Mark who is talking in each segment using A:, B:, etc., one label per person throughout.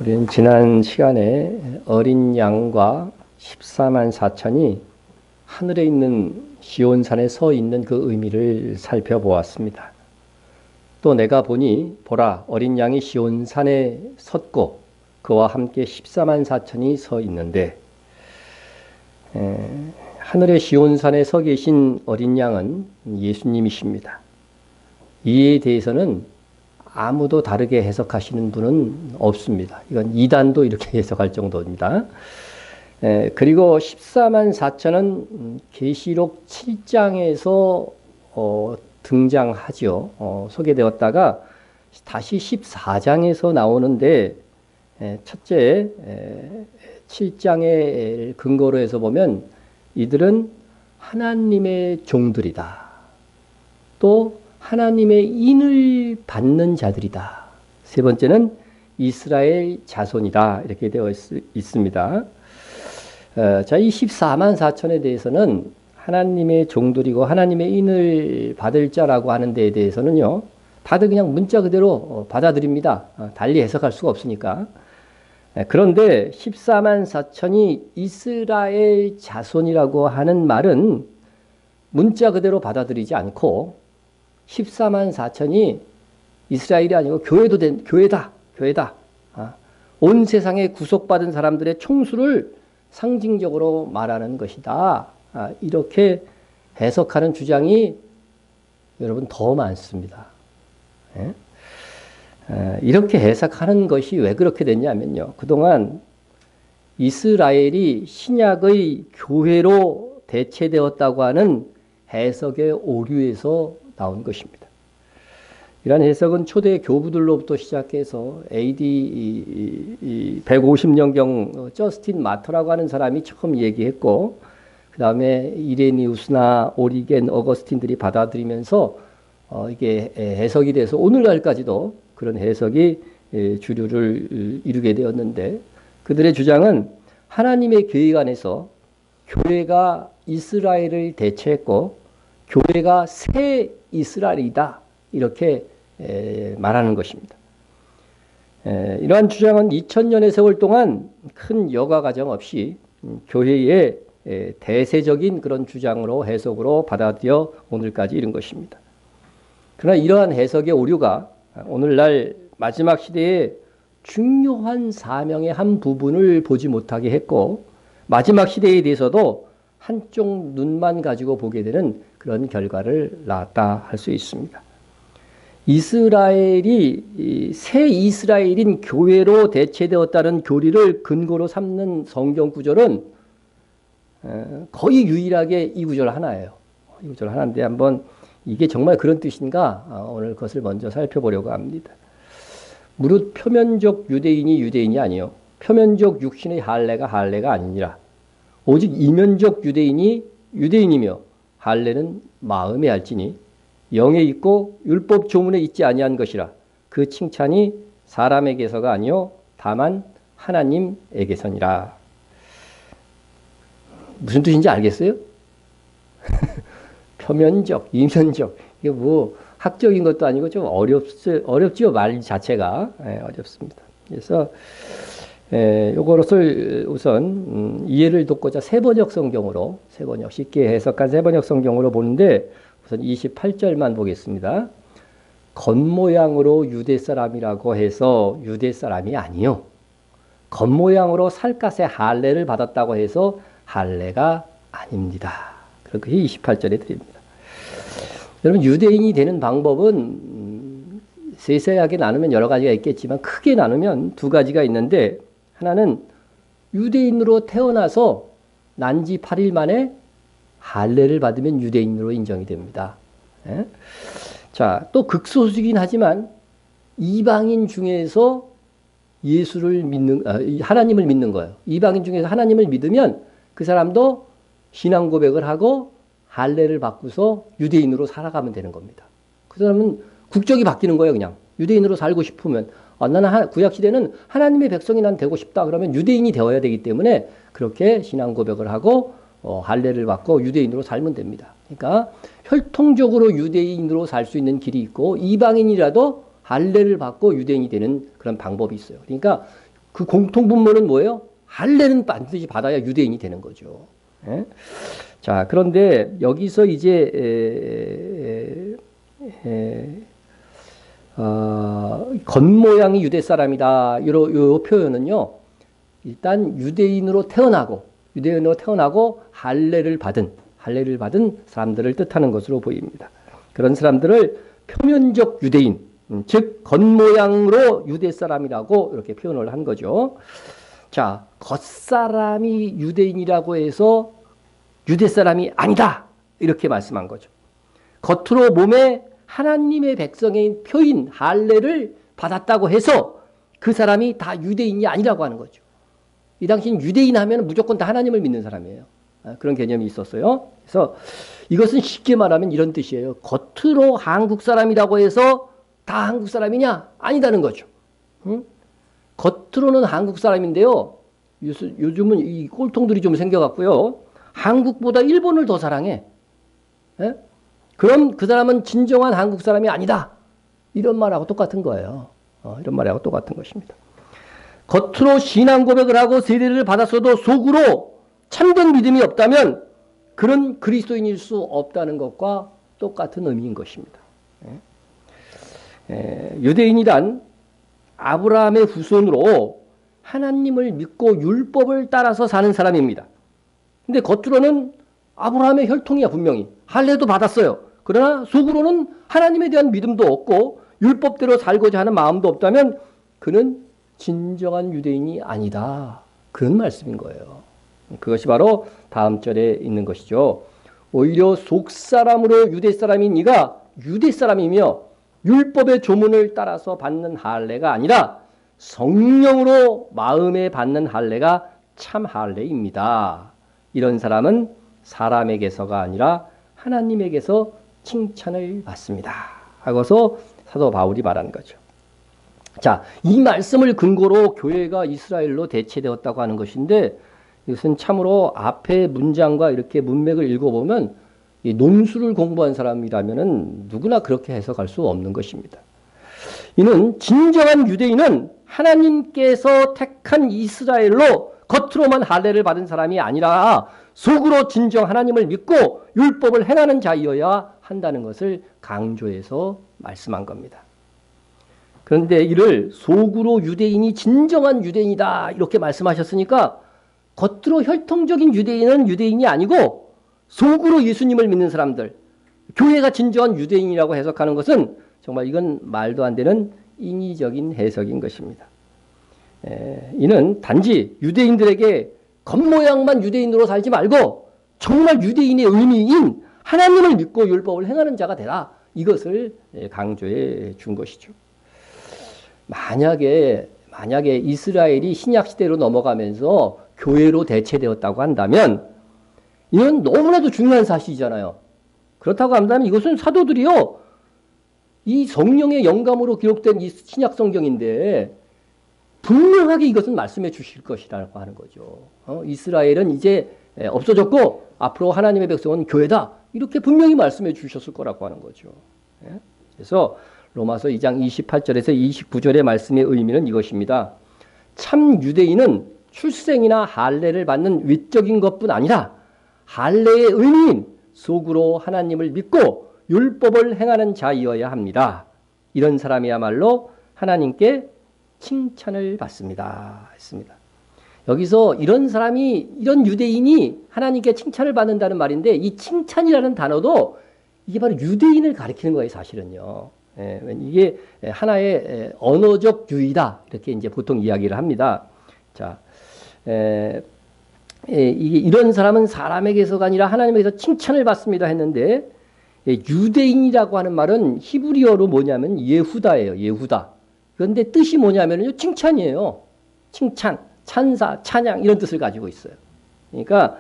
A: 우리는 지난 시간에 어린 양과 14만 4천이 하늘에 있는 시온산에 서 있는 그 의미를 살펴보았습니다. 또 내가 보니 보라 어린 양이 시온산에 섰고 그와 함께 14만 4천이 서 있는데 하늘의 시온산에 서 계신 어린 양은 예수님이십니다. 이에 대해서는 아무도 다르게 해석하시는 분은 없습니다. 이건 이단도 이렇게 해석할 정도입니다. 그리고 14만 4천은 계시록 7장에서 등장하죠. 소개되었다가 다시 14장에서 나오는데 첫째 7장의 근거로 해서 보면 이들은 하나님의 종들이다. 또 하나님의 인을 받는 자들이다. 세 번째는 이스라엘 자손이다. 이렇게 되어 있습니다. 자, 이 14만 4천에 대해서는 하나님의 종들이고 하나님의 인을 받을 자라고 하는 데에 대해서는요, 다들 그냥 문자 그대로 받아들입니다. 달리 해석할 수가 없으니까. 그런데 14만 4천이 이스라엘 자손이라고 하는 말은 문자 그대로 받아들이지 않고 14만 4천이 이스라엘이 아니고 교회다. 온 세상에 구속받은 사람들의 총수를 상징적으로 말하는 것이다. 이렇게 해석하는 주장이 여러분 더 많습니다. 이렇게 해석하는 것이 왜 그렇게 됐냐면요. 그동안 이스라엘이 신약의 교회로 대체되었다고 하는 해석의 오류에서 나온 것입니다. 이러한 해석은 초대 교부들로부터 시작해서 AD 150년경 저스틴 마터라고 하는 사람이 처음 얘기했고, 그 다음에 이레니우스나 오리겐, 어거스틴들이 받아들이면서 이게 해석이 돼서 오늘날까지도 그런 해석이 주류를 이루게 되었는데, 그들의 주장은 하나님의 계획 안에서 교회가 이스라엘을 대체했고 교회가 새 이스라엘이다. 이렇게 말하는 것입니다. 이러한 주장은 2000년의 세월 동안 큰 여과 과정 없이 교회의 대세적인 그런 주장으로 해석으로 받아들여 오늘까지 이른 것입니다. 그러나 이러한 해석의 오류가 오늘날 마지막 시대의 중요한 사명의 한 부분을 보지 못하게 했고, 마지막 시대에 대해서도 한쪽 눈만 가지고 보게 되는 그런 결과를 낳았다 할 수 있습니다. 이스라엘이 새 이스라엘인 교회로 대체되었다는 교리를 근거로 삼는 성경 구절은 거의 유일하게 이 구절 하나예요. 이 구절 하나인데 한번 이게 정말 그런 뜻인가 오늘 그것을 먼저 살펴보려고 합니다. 무릇 표면적 유대인이 아니요 표면적 육신의 할례가 아니니라. 오직 이면적 유대인이 유대인이며 할례는 마음에 할지니 영에 있고 율법 조문에 있지 아니한 것이라. 그 칭찬이 사람에게서가 아니요 다만 하나님에게서니라. 무슨 뜻인지 알겠어요? 표면적, 이면적, 이게 뭐 학적인 것도 아니고 좀 어렵지요. 말 자체가 어렵습니다. 그래서 요것을 우선 이해를 돕고자 세번역 성경으로, 세번역 쉽게 해석한 세번역 성경으로 보는데 우선 28절만 보겠습니다. 겉모양으로 유대 사람이라고 해서 유대 사람이 아니요. 겉모양으로 살갗의 할례를 받았다고 해서 할례가 아닙니다. 그렇게 28절에 드립니다. 여러분, 유대인이 되는 방법은 세세하게 나누면 여러 가지가 있겠지만 크게 나누면 두 가지가 있는데, 하나는 유대인으로 태어나서 난지 8일 만에 할례를 받으면 유대인으로 인정이 됩니다. 자, 또 극소수이긴 하지만 이방인 중에서 예수를 믿는, 하나님을 믿는 거예요. 이방인 중에서 하나님을 믿으면 그 사람도 신앙 고백을 하고 할례를 받고서 유대인으로 살아가면 되는 겁니다. 그 사람은 국적이 바뀌는 거예요. 그냥 유대인으로 살고 싶으면 나는 구약시대는 하나님의 백성이 난 되고 싶다 그러면 유대인이 되어야 되기 때문에 그렇게 신앙 고백을 하고 할례를 받고 유대인으로 살면 됩니다. 그러니까 혈통적으로 유대인으로 살 수 있는 길이 있고 이방인이라도 할례를 받고 유대인이 되는 그런 방법이 있어요. 그러니까 그 공통분모는 뭐예요? 할례는 반드시 받아야 유대인이 되는 거죠. 예? 자, 그런데 여기서 이제 겉모양이 유대 사람이다. 요 표현은요. 일단 유대인으로 태어나고 할례를 받은 사람들을 뜻하는 것으로 보입니다. 그런 사람들을 표면적 유대인, 즉 겉모양으로 유대 사람이라고 이렇게 표현을 한 거죠. 자, 겉사람이 유대인이라고 해서 유대 사람이 아니다. 이렇게 말씀한 거죠. 겉으로 몸에 하나님의 백성인 표인 할례를 받았다고 해서 그 사람이 다 유대인이 아니라고 하는 거죠. 이 당시는 유대인 하면 무조건 다 하나님을 믿는 사람이에요. 그런 개념이 있었어요. 그래서 이것은 쉽게 말하면 이런 뜻이에요. 겉으로 한국 사람이라고 해서 다 한국 사람이냐? 아니다는 거죠. 응? 겉으로는 한국 사람인데요. 요즘은 이 꼴통들이 좀 생겨갖고요. 한국보다 일본을 더 사랑해. 예? 그럼 그 사람은 진정한 한국 사람이 아니다. 이런 말하고 똑같은 거예요. 이런 말하고 똑같은 것입니다. 겉으로 신앙 고백을 하고 세례를 받았어도 속으로 참된 믿음이 없다면 그런 그리스도인일 수 없다는 것과 똑같은 의미인 것입니다. 유대인이란 아브라함의 후손으로 하나님을 믿고 율법을 따라서 사는 사람입니다. 근데 겉으로는 아브라함의 혈통이야 분명히. 할례도 받았어요. 그러나 속으로는 하나님에 대한 믿음도 없고 율법대로 살고자 하는 마음도 없다면 그는 진정한 유대인이 아니다. 그런 말씀인 거예요. 그것이 바로 다음 절에 있는 것이죠. 오히려 속사람으로 유대 사람인 이가 유대 사람이며 율법의 조문을 따라서 받는 할례가 아니라 성령으로 마음에 받는 할례가 참 할례입니다. 이런 사람은 사람에게서가 아니라 하나님에게서 칭찬을 받습니다. 하고서 사도 바울이 말하는 거죠. 자, 이 말씀을 근거로 교회가 이스라엘로 대체되었다고 하는 것인데 이것은 참으로 앞에 문장과 이렇게 문맥을 읽어보면 이 논술을 공부한 사람이라면 누구나 그렇게 해석할 수 없는 것입니다. 이는 진정한 유대인은 하나님께서 택한 이스라엘로 겉으로만 할례를 받은 사람이 아니라 속으로 진정 하나님을 믿고 율법을 행하는 자이어야 한다는 것을 강조해서 말씀한 겁니다. 그런데 이를 속으로 유대인이 진정한 유대인이다 이렇게 말씀하셨으니까 겉으로 혈통적인 유대인은 유대인이 아니고 속으로 예수님을 믿는 사람들, 교회가 진정한 유대인이라고 해석하는 것은 정말 이건 말도 안 되는 인위적인 해석인 것입니다. 이는 단지 유대인들에게 겉모양만 유대인으로 살지 말고 정말 유대인의 의미인 하나님을 믿고 율법을 행하는 자가 되라. 이것을 강조해 준 것이죠. 만약에 이스라엘이 신약시대로 넘어가면서 교회로 대체되었다고 한다면 이건 너무나도 중요한 사실이잖아요. 그렇다고 한다면 이것은 사도들이요. 이 성령의 영감으로 기록된 이 신약성경인데 분명하게 이것은 말씀해 주실 것이라고 하는 거죠. 이스라엘은 이제 없어졌고 앞으로 하나님의 백성은 교회다. 이렇게 분명히 말씀해 주셨을 거라고 하는 거죠. 그래서 로마서 2장 28절에서 29절의 말씀의 의미는 이것입니다. 참 유대인은 출생이나 할례를 받는 외적인 것뿐 아니라 할례의 의미인 속으로 하나님을 믿고 율법을 행하는 자이어야 합니다. 이런 사람이야말로 하나님께 칭찬을 받습니다. 했습니다. 여기서 이런 사람이, 이런 유대인이 하나님께 칭찬을 받는다는 말인데 이 칭찬이라는 단어도 이게 바로 유대인을 가리키는 거예요, 사실은요. 이게 하나의 언어적 유의다. 이렇게 이제 보통 이야기를 합니다. 자, 이런 사람은 사람에게서가 아니라 하나님에게서 칭찬을 받습니다 했는데 유대인이라고 하는 말은 히브리어로 뭐냐면 예후다예요. 예후다. 그런데 뜻이 뭐냐면요. 칭찬이에요. 칭찬, 찬사, 찬양 이런 뜻을 가지고 있어요. 그러니까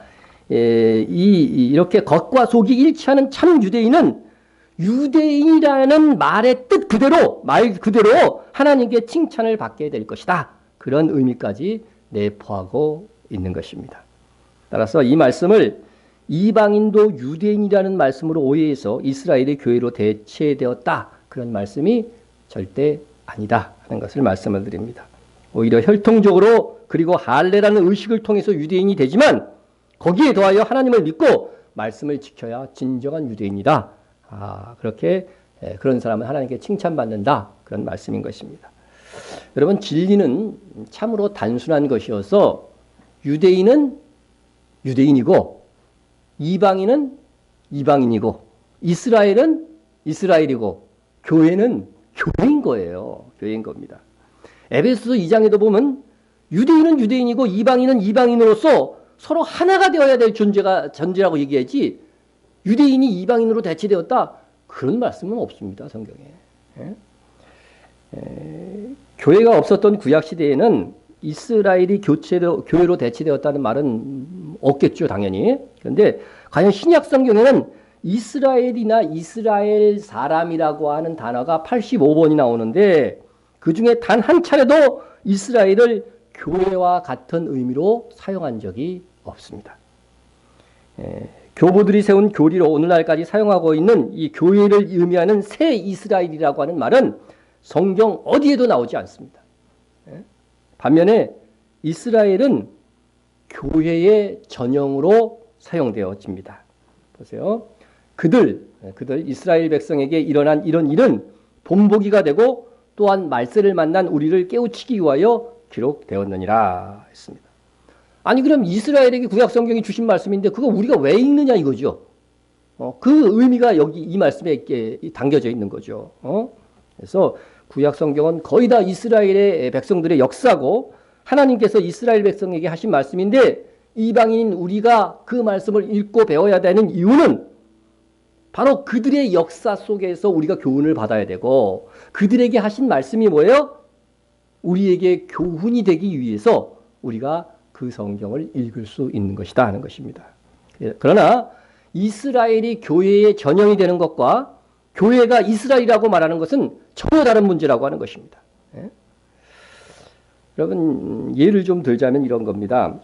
A: 이렇게 겉과 속이 일치하는 참 유대인은 유대인이라는 말의 뜻 그대로, 말 그대로 하나님께 칭찬을 받게 될 것이다. 그런 의미까지 내포하고 있는 것입니다. 따라서 이 말씀을 이방인도 유대인이라는 말씀으로 오해해서 이스라엘의 교회로 대체되었다. 그런 말씀이 절대 아니다 하는 것을 말씀을 드립니다. 오히려 혈통적으로 그리고 할례라는 의식을 통해서 유대인이 되지만 거기에 더하여 하나님을 믿고 말씀을 지켜야 진정한 유대인이다. 그렇게 그런 사람은 하나님께 칭찬받는다. 그런 말씀인 것입니다. 여러분, 진리는 참으로 단순한 것이어서 유대인은 유대인이고 이방인은 이방인이고 이스라엘은 이스라엘이고 교회는 교회인 거예요. 교회인 겁니다. 에베소서 2장에도 보면 유대인은 유대인이고 이방인은 이방인으로서 서로 하나가 되어야 될 존재라고 얘기하지 유대인이 이방인으로 대체되었다. 그런 말씀은 없습니다. 성경에. 교회가 없었던 구약시대에는 이스라엘이 교회로 대체되었다는 말은 없겠죠. 당연히. 그런데 과연 신약 성경에는 이스라엘이나 이스라엘 사람이라고 하는 단어가 85번이 나오는데 그 중에 단 한 차례도 이스라엘을 교회와 같은 의미로 사용한 적이 없습니다. 교부들이 세운 교리로 오늘날까지 사용하고 있는 이 교회를 의미하는 새 이스라엘이라고 하는 말은 성경 어디에도 나오지 않습니다. 반면에 이스라엘은 교회의 전형으로 사용되어집니다. 보세요. 그들 이스라엘 백성에게 일어난 이런 일은 본보기가 되고 또한 말세를 만난 우리를 깨우치기 위하여 기록되었느니라 했습니다. 아니 그럼 이스라엘에게 구약 성경이 주신 말씀인데 그거 우리가 왜 읽느냐 이거죠. 그 의미가 여기 이 말씀에 이렇게 담겨져 있는 거죠. 그래서 구약 성경은 거의 다 이스라엘의 백성들의 역사고 하나님께서 이스라엘 백성에게 하신 말씀인데 이방인인 우리가 그 말씀을 읽고 배워야 되는 이유는 바로 그들의 역사 속에서 우리가 교훈을 받아야 되고 그들에게 하신 말씀이 뭐예요? 우리에게 교훈이 되기 위해서 우리가 그 성경을 읽을 수 있는 것이다 하는 것입니다. 그러나 이스라엘이 교회의 전형이 되는 것과 교회가 이스라엘이라고 말하는 것은 전혀 다른 문제라고 하는 것입니다. 여러분 예를 좀 들자면 이런 겁니다.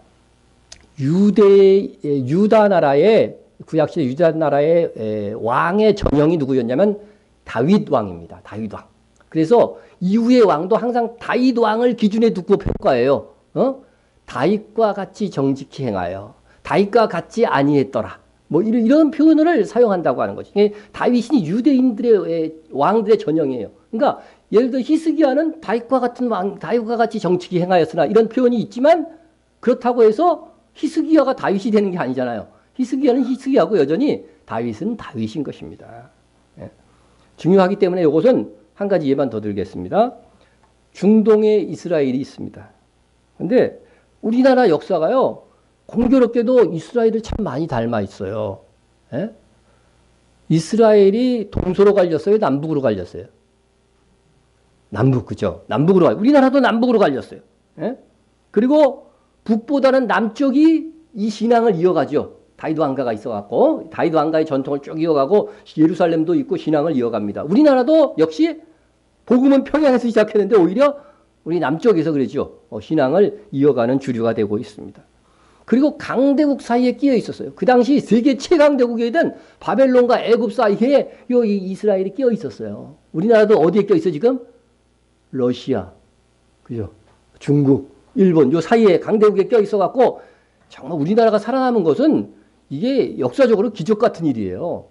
A: 유다 나라의 구약시대 유다 나라의 왕의 전형이 누구였냐면 다윗 왕입니다. 다윗 왕. 그래서 이후의 왕도 항상 다윗 왕을 기준에 두고 평가해요. 다윗과 같이 정직히 행하여 다윗과 같이 아니했더라. 뭐 이런 표현을 사용한다고 하는 거죠. 다윗이 유대인들의 왕들의 전형이에요. 그러니까 예를 들어 히스기야는 다윗과 같은 왕, 다윗과 같이 정직히 행하였으나 이런 표현이 있지만 그렇다고 해서 히스기야가 다윗이 되는 게 아니잖아요. 히스기야는 히스기야고 여전히 다윗은 다윗인 것입니다. 중요하기 때문에 이것은 한 가지 예만 더 들겠습니다. 중동에 이스라엘이 있습니다. 그런데 우리나라 역사가요. 공교롭게도 이스라엘을 참 많이 닮아 있어요. 이스라엘이 동서로 갈렸어요? 남북으로 갈렸어요? 남북, 그죠? 남북으로 갈렸어요. 우리나라도 남북으로 갈렸어요. 그리고 북보다는 남쪽이 이 신앙을 이어가죠. 다윗 왕가가 있어갖고 다윗 왕가의 전통을 쭉 이어가고 예루살렘도 있고 신앙을 이어갑니다. 우리나라도 역시 복음은 평양에서 시작했는데 오히려 우리 남쪽에서 그러죠. 신앙을 이어가는 주류가 되고 있습니다. 그리고 강대국 사이에 끼어 있었어요. 그 당시 세계 최강대국이던 바벨론과 애굽 사이에 이 이스라엘이 끼어 있었어요. 우리나라도 어디에 끼어 있어 지금? 러시아, 그죠? 중국, 일본 요 사이에 강대국에 껴 있어갖고 정말 우리나라가 살아남은 것은 이게 역사적으로 기적 같은 일이에요.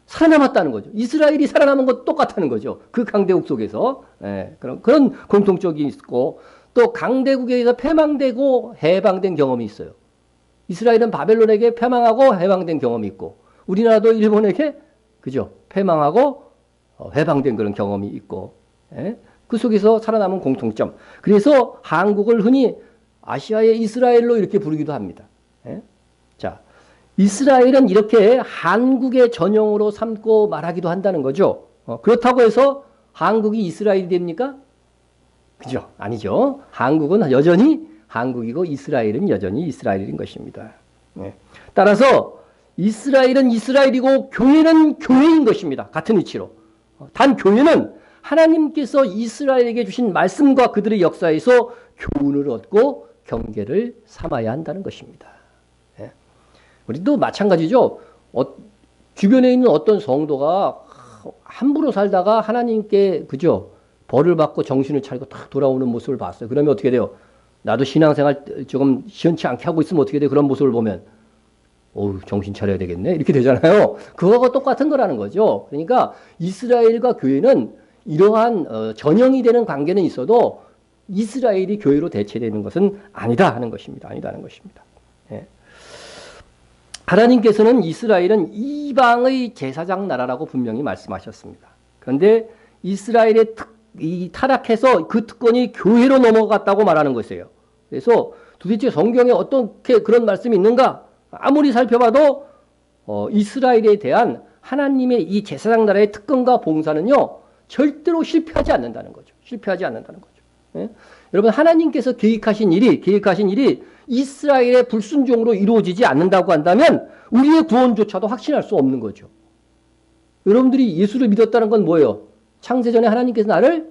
A: 살아남았다는 거죠. 이스라엘이 살아남은 것 똑같다는 거죠. 그 강대국 속에서. 그런 공통적이 있고 또 강대국에 의해서 패망되고 해방된 경험이 있어요. 이스라엘은 바벨론에게 패망하고 해방된 경험이 있고 우리나라도 일본에게 그죠? 패망하고 해방된 그런 경험이 있고 그 속에서 살아남은 공통점. 그래서 한국을 흔히 아시아의 이스라엘로 이렇게 부르기도 합니다. 자, 이스라엘은 이렇게 한국의 전형으로 삼고 말하기도 한다는 거죠. 그렇다고 해서 한국이 이스라엘이 됩니까? 그죠? 아니죠. 한국은 여전히 한국이고 이스라엘은 여전히 이스라엘인 것입니다. 따라서 이스라엘은 이스라엘이고 교회는 교회인 것입니다. 같은 이치로. 단 교회는 하나님께서 이스라엘에게 주신 말씀과 그들의 역사에서 교훈을 얻고 경계를 삼아야 한다는 것입니다. 우리도 마찬가지죠. 주변에 있는 어떤 성도가 함부로 살다가 하나님께 그죠? 벌을 받고 정신을 차리고 탁 돌아오는 모습을 봤어요. 그러면 어떻게 돼요? 나도 신앙생활 조금 시원치 않게 하고 있으면 어떻게 돼? 그런 모습을 보면 어우, 정신 차려야 되겠네. 이렇게 되잖아요. 그거하고 똑같은 거라는 거죠. 그러니까 이스라엘과 교회는 이러한 전형이 되는 관계는 있어도 이스라엘이 교회로 대체되는 것은 아니다 하는 것입니다. 아니다는 것입니다. 예. 하나님께서는 이스라엘은 이방의 제사장 나라라고 분명히 말씀하셨습니다. 그런데 이스라엘의 이 타락해서 그 특권이 교회로 넘어갔다고 말하는 것이에요. 그래서 도대체 성경에 어떻게 그런 말씀이 있는가? 아무리 살펴봐도 이스라엘에 대한 하나님의 이 제사장 나라의 특권과 봉사는요, 절대로 실패하지 않는다는 거죠. 실패하지 않는다는 거죠. 예? 여러분, 하나님께서 계획하신 일이 이스라엘의 불순종으로 이루어지지 않는다고 한다면 우리의 구원조차도 확신할 수 없는 거죠. 여러분들이 예수를 믿었다는 건 뭐예요? 창세전에 하나님께서 나를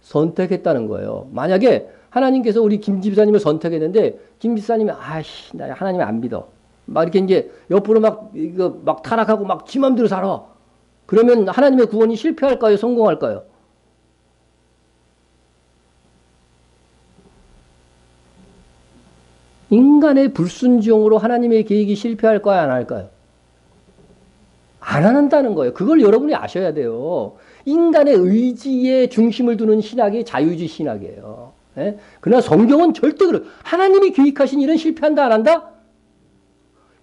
A: 선택했다는 거예요. 만약에 하나님께서 우리 김 집사님을 선택했는데 김 집사님이 아이씨, 나 하나님 안 믿어. 막 이렇게 이제 옆으로 막 타락하고 막 지 맘대로 살아. 그러면 하나님의 구원이 실패할까요? 성공할까요? 인간의 불순종으로 하나님의 계획이 실패할까요? 안 할까요? 안 한다는 거예요. 그걸 여러분이 아셔야 돼요. 인간의 의지에 중심을 두는 신학이 자유주의 신학이에요. 예? 그러나 성경은 절대 하나님이 계획하신 일은 실패한다 안 한다?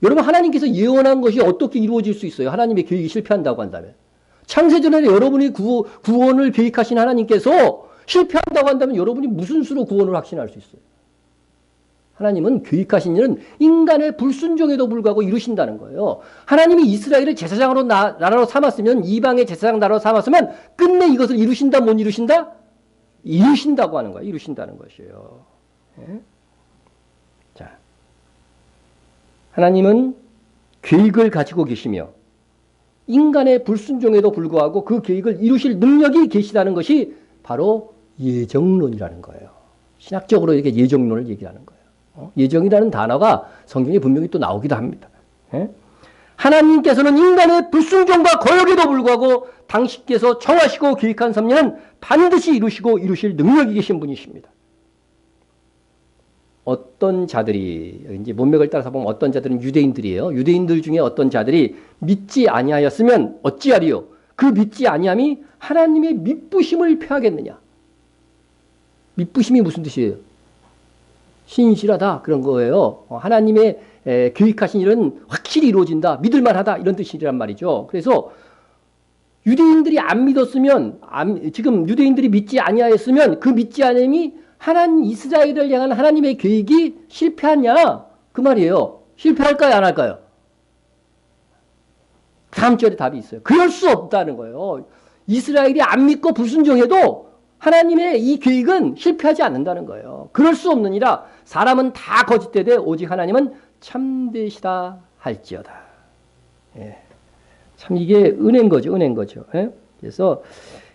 A: 여러분, 하나님께서 예언한 것이 어떻게 이루어질 수 있어요? 하나님의 계획이 실패한다고 한다면. 창세전에 여러분이 구원을 계획하신 하나님께서 실패한다고 한다면 여러분이 무슨 수로 구원을 확신할 수 있어요? 하나님은 계획하신 일은 인간의 불순종에도 불구하고 이루신다는 거예요. 하나님이 이스라엘을 제사장으로 나라로 삼았으면, 이방의 제사장 나라로 삼았으면 끝내 이것을 이루신다 못 이루신다? 이루신다고 하는 거예요. 이루신다는 것이에요. 예? 자, 하나님은 계획을 가지고 계시며 인간의 불순종에도 불구하고 그 계획을 이루실 능력이 계시다는 것이 바로 예정론이라는 거예요. 신학적으로 이렇게 예정론을 얘기하는 거예요. 예정이라는 단어가 성경에 분명히 또 나오기도 합니다. 예? 하나님께서는 인간의 불순종과 거역에도 불구하고 당신께서 정하시고 계획한 섭리는 반드시 이루시고 이루실 능력이 계신 분이십니다. 어떤 자들이, 이제 문맥을 따라서 보면 어떤 자들은 유대인들이에요. 유대인들 중에 어떤 자들이 믿지 아니하였으면 어찌하리요? 그 믿지 아니함이 하나님의 믿부심을 폐하겠느냐? 믿부심이 무슨 뜻이에요? 신실하다 그런 거예요. 하나님의 계획하신 일은 확실히 이루어진다. 믿을만하다. 이런 뜻이란 말이죠. 그래서 유대인들이 안 믿었으면, 지금 유대인들이 믿지 아니하였으면 그 믿지 않음이 하나님 이스라엘을 향한 하나님의 계획이 실패하냐? 그 말이에요. 실패할까요? 안 할까요? 다음 절에 답이 있어요. 그럴 수 없다는 거예요. 이스라엘이 안 믿고 불순종해도 하나님의 이 계획은 실패하지 않는다는 거예요. 그럴 수 없느니라 사람은 다 거짓되되 오직 하나님은 참되시다 할지어다. 예. 참 이게 은혜인 거죠. 은혜인 거죠. 예? 그래서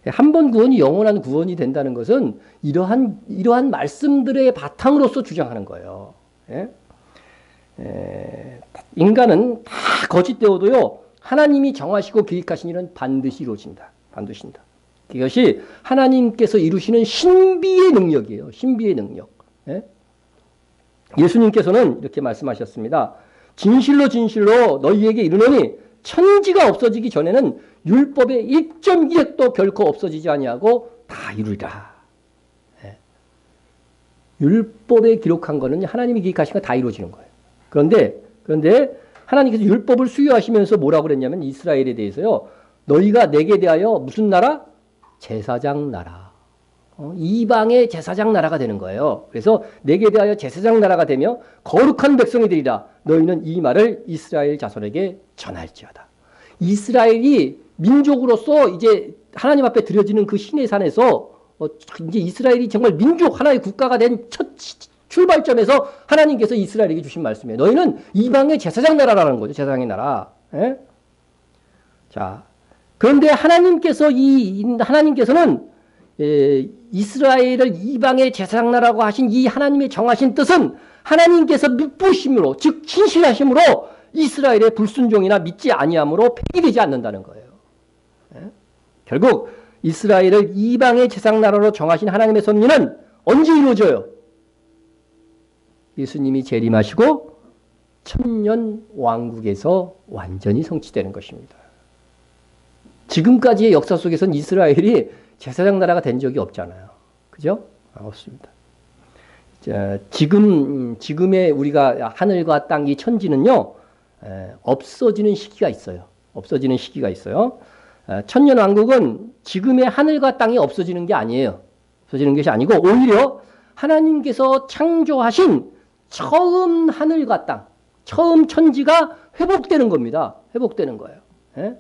A: 한 번 구원이 영원한 구원이 된다는 것은 이러한 말씀들의 바탕으로서 주장하는 거예요. 예? 인간은 다 거짓되어도요. 하나님이 정하시고 계획하신 일은 반드시 이루어진다. 반드시 이루어진다. 이것이 하나님께서 이루시는 신비의 능력이에요. 신비의 능력. 예? 예수님께서는 이렇게 말씀하셨습니다. 진실로 진실로 너희에게 이르노니 천지가 없어지기 전에는 율법의 1.1획도 결코 없어지지 아니하고 다 이루리라. 예. 율법에 기록한 거는 하나님이 기록하신 거 다 이루어지는 거예요. 그런데 하나님께서 율법을 수여하시면서 뭐라고 그랬냐면 이스라엘에 대해서요. 너희가 내게 대하여 무슨 나라? 제사장 나라. 이방의 제사장 나라가 되는 거예요. 그래서 내게 대하여 제사장 나라가 되며 거룩한 백성이 되리라. 너희는 이 말을 이스라엘 자손에게 전할지어다. 이스라엘이 민족으로서 이제 하나님 앞에 드려지는 그 신의 산에서 이제 이스라엘이 정말 민족 하나의 국가가 된 첫 출발점에서 하나님께서 이스라엘에게 주신 말씀이에요. 너희는 이방의 제사장 나라라는 거죠. 제사장의 나라. 예? 자, 그런데 하나님께서는 이스라엘을 이방의 제사장 나라고 하신 이 하나님의 정하신 뜻은 하나님께서 믿부심으로, 즉 신실하심으로 이스라엘의 불순종이나 믿지 아니함으로 폐기되지 않는다는 거예요. 예? 결국 이스라엘을 이방의 제사장나라로 정하신 하나님의 섭리는 언제 이루어져요? 예수님이 재림하시고 천년 왕국에서 완전히 성취되는 것입니다. 지금까지의 역사 속에서는 이스라엘이 제사장 나라가 된 적이 없잖아요. 그죠? 없습니다. 자, 지금의 우리가 하늘과 땅, 이 천지는요, 없어지는 시기가 있어요. 없어지는 시기가 있어요. 천년 왕국은 지금의 하늘과 땅이 없어지는 게 아니에요. 없어지는 것이 아니고 오히려 하나님께서 창조하신 처음 하늘과 땅, 처음 천지가 회복되는 겁니다. 회복되는 거예요. 예?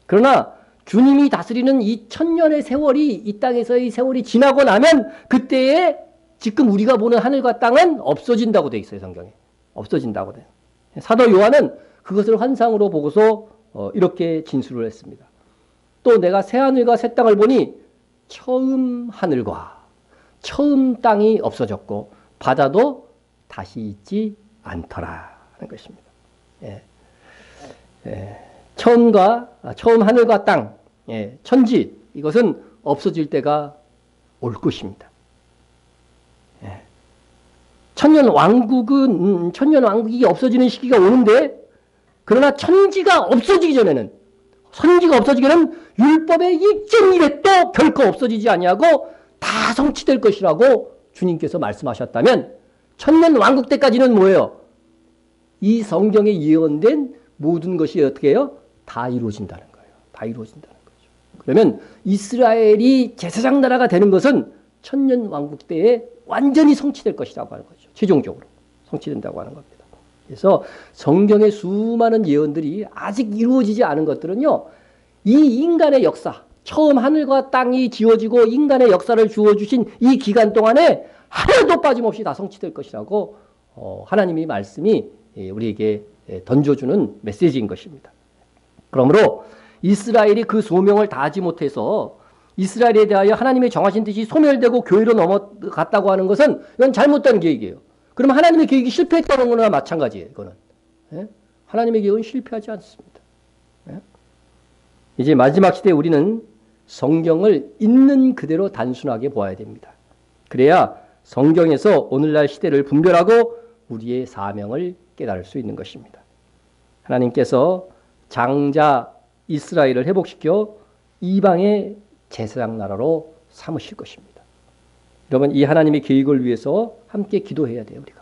A: 그러나 주님이 다스리는 이 천년의 세월이, 이 땅에서의 세월이 지나고 나면 그때에 지금 우리가 보는 하늘과 땅은 없어진다고 돼 있어요. 성경에. 없어진다고 돼요. 사도 요한은 그것을 환상으로 보고서 이렇게 진술을 했습니다. 또 내가 새 하늘과 새 땅을 보니 처음 하늘과 처음 땅이 없어졌고 바다도 다시 있지 않더라 하는 것입니다. 예. 예. 처음 하늘과 땅, 예. 천지, 이것은 없어질 때가 올 것입니다. 예. 천년 왕국이 없어지는 시기가 오는데, 그러나 천지가 없어지기 전에는, 율법의 1.1획도 결코 없어지지 아니하고 다 성취될 것이라고 주님께서 말씀하셨다면, 천년 왕국 때까지는 뭐예요? 이 성경에 예언된 모든 것이 어떻게 해요? 다 이루어진다는 거예요. 다 이루어진다는 거죠. 그러면 이스라엘이 제사장 나라가 되는 것은 천년 왕국 때에 완전히 성취될 것이라고 하는 거죠. 최종적으로 성취된다고 하는 겁니다. 그래서 성경의 수많은 예언들이 아직 이루어지지 않은 것들은요, 이 인간의 역사, 처음 하늘과 땅이 지어지고 인간의 역사를 주어주신 이 기간 동안에 하나도 빠짐없이 다 성취될 것이라고 하나님의 말씀이 우리에게 던져주는 메시지인 것입니다. 그러므로 이스라엘이 그 소명을 다하지 못해서 이스라엘에 대하여 하나님의 정하신 뜻이 소멸되고 교회로 넘어갔다고 하는 것은 이건 잘못된 계획이에요. 그럼 하나님의 계획이 실패했다는 거나 마찬가지예요. 이거는. 예? 하나님의 계획은 실패하지 않습니다. 예? 이제 마지막 시대에 우리는 성경을 있는 그대로 단순하게 보아야 됩니다. 그래야 성경에서 오늘날 시대를 분별하고 우리의 사명을 깨달을 수 있는 것입니다. 하나님께서 장자 이스라엘을 회복시켜 이방의 제사장 나라로 삼으실 것입니다. 여러분, 이 하나님의 계획을 위해서 함께 기도해야 돼요, 우리가.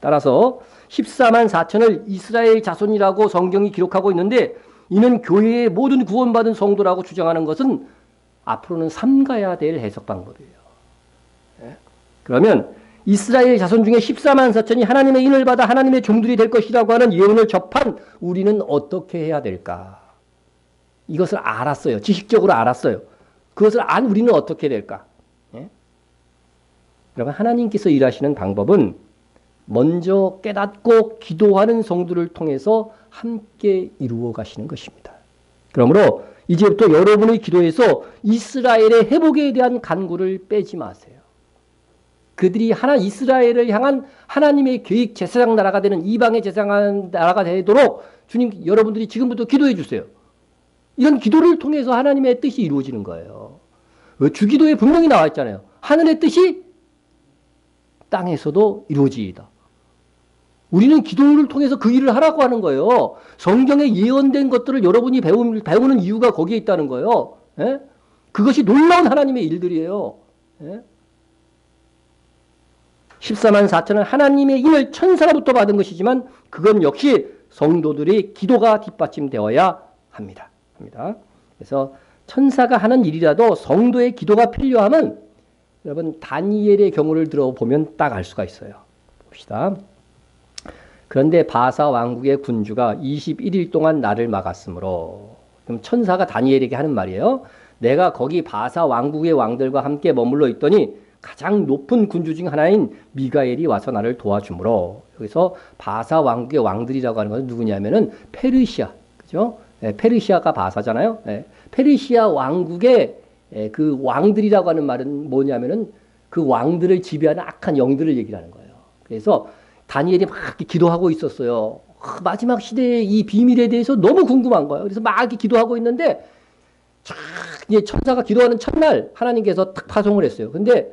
A: 따라서 14만 4천을 이스라엘 자손이라고 성경이 기록하고 있는데, 이는 교회의 모든 구원받은 성도라고 주장하는 것은 앞으로는 삼가야 될 해석 방법이에요. 그러면 이스라엘 자손 중에 14만 4천이 하나님의 인을 받아 하나님의 종들이 될 것이라고 하는 예언을 접한 우리는 어떻게 해야 될까? 이것을 알았어요. 지식적으로 알았어요. 그것을 안 우리는 어떻게 될까? 예? 여러분, 하나님께서 일하시는 방법은 먼저 깨닫고 기도하는 성도를 통해서 함께 이루어 가시는 것입니다. 그러므로 이제부터 여러분의 기도에서 이스라엘의 회복에 대한 간구를 빼지 마세요. 그들이 이스라엘을 향한 하나님의 계획 제사장 나라가 되는 이방의 제사장 나라가 되도록 주님, 여러분들이 지금부터 기도해 주세요. 이런 기도를 통해서 하나님의 뜻이 이루어지는 거예요. 주기도에 분명히 나와 있잖아요. 하늘의 뜻이 땅에서도 이루어지이다. 우리는 기도를 통해서 그 일을 하라고 하는 거예요. 성경에 예언된 것들을 여러분이 배우는 이유가 거기에 있다는 거예요. 예? 그것이 놀라운 하나님의 일들이에요. 예? 14만 4천은 하나님의 인을 천사로부터 받은 것이지만 그건 역시 성도들의 기도가 뒷받침되어야 합니다. 그래서 천사가 하는 일이라도 성도의 기도가 필요하면 여러분 다니엘의 경우를 들어보면 딱 알 수가 있어요. 봅시다. 그런데 바사 왕국의 군주가 21일 동안 나를 막았으므로, 그럼 천사가 다니엘에게 하는 말이에요. 내가 거기 바사 왕국의 왕들과 함께 머물러 있더니 가장 높은 군주 중 하나인 미가엘이 와서 나를 도와주므로, 여기서 바사 왕국의 왕들이라고 하는 것은 누구냐면은 페르시아, 그죠? 네, 페르시아가 바사잖아요. 네, 페르시아 왕국의 그 왕들이라고 하는 말은 뭐냐면은 그 왕들을 지배하는 악한 영들을 얘기를 하는 거예요. 그래서 다니엘이 막 이렇게 기도하고 있었어요. 마지막 시대의 이 비밀에 대해서 너무 궁금한 거예요. 그래서 막 이렇게 기도하고 있는데 이제 천사가 기도하는 첫날 하나님께서 탁 파송을 했어요. 근데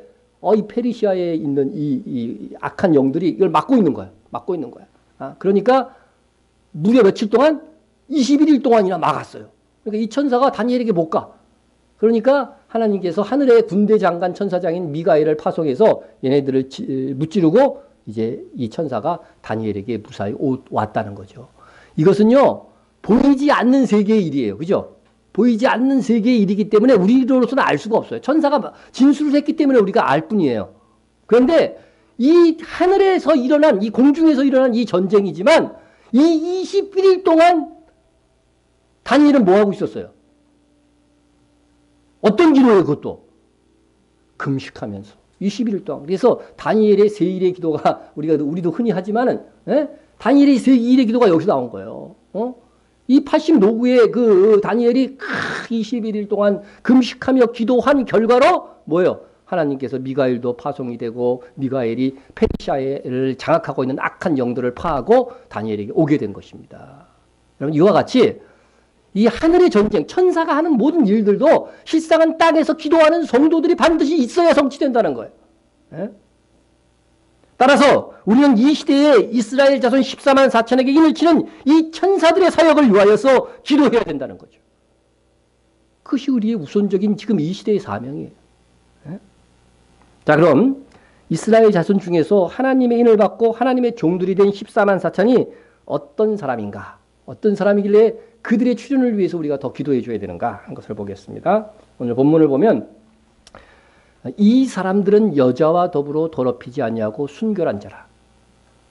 A: 이 페르시아에 있는 이 악한 영들이 이걸 막고 있는 거야. 막고 있는 거야. 그러니까 무려 며칠 동안 21일 동안이나 막았어요. 그러니까 이 천사가 다니엘에게 못 가. 그러니까 하나님께서 하늘의 군대 장관 천사장인 미가엘을 파송해서 얘네들을 무찌르고 이제 이 천사가 다니엘에게 무사히 왔다는 거죠. 이것은요, 보이지 않는 세계의 일이에요. 그죠? 보이지 않는 세계의 일이기 때문에 우리로서는 알 수가 없어요. 천사가 진술을 했기 때문에 우리가 알 뿐이에요. 그런데 이 하늘에서 일어난, 이 공중에서 일어난 이 전쟁이지만 이 21일 동안 다니엘은 뭐 하고 있었어요? 어떤 기도예요, 그것도? 금식하면서. 21일 동안. 그래서 다니엘의 세일의 기도가 우리도 흔히 하지만은, 다니엘의 세일의 기도가 여기서 나온 거예요. 이 80노구의 그 다니엘이 21일 동안 금식하며 기도한 결과로 뭐예요? 하나님께서 미가엘도 파송이 되고 미가엘이 페르시아를 장악하고 있는 악한 영들을 파하고 다니엘에게 오게 된 것입니다. 여러분, 이와 같이 이 하늘의 전쟁, 천사가 하는 모든 일들도 실상은 땅에서 기도하는 성도들이 반드시 있어야 성취된다는 거예요. 따라서 우리는 이 시대에 이스라엘 자손 14만 4천에게 인을 치는 이 천사들의 사역을 위하여서 기도해야 된다는 거죠. 그것이 우리의 우선적인 지금 이 시대의 사명이에요. 자, 그럼 이스라엘 자손 중에서 하나님의 인을 받고 하나님의 종들이 된 14만 4천이 어떤 사람인가? 어떤 사람이길래 그들의 출현을 위해서 우리가 더 기도해 줘야 되는가 하는 것을 보겠습니다. 오늘 본문을 보면 이 사람들은 여자와 더불어 더럽히지 아니하고 순결한 자라.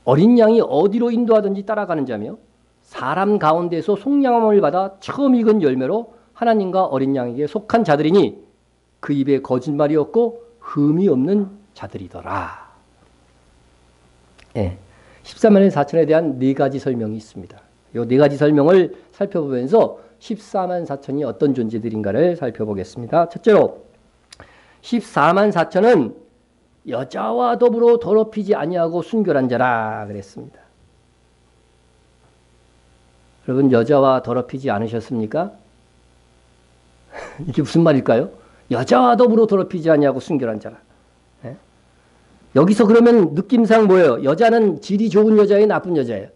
A: 어린 양이 어디로 인도하든지 따라가는 자며 사람 가운데서 속량함을 받아 처음 익은 열매로 하나님과 어린 양에게 속한 자들이니 그 입에 거짓말이 없고 흠이 없는 자들이더라. 14만 4천에 대한 네 가지 설명이 있습니다. 이 네 가지 설명을 살펴보면서 14만 4천이 어떤 존재들인가를 살펴보겠습니다. 첫째로 14만 4천은 여자와 더불어 더럽히지 아니하고 순결한 자라 그랬습니다. 여러분, 여자와 더럽히지 않으셨습니까? 이게 무슨 말일까요? 여자와 더불어 더럽히지 아니하고 순결한 자라. 여기서 그러면 느낌상 뭐예요? 여자는 질이 좋은 여자예요, 나쁜 여자예요?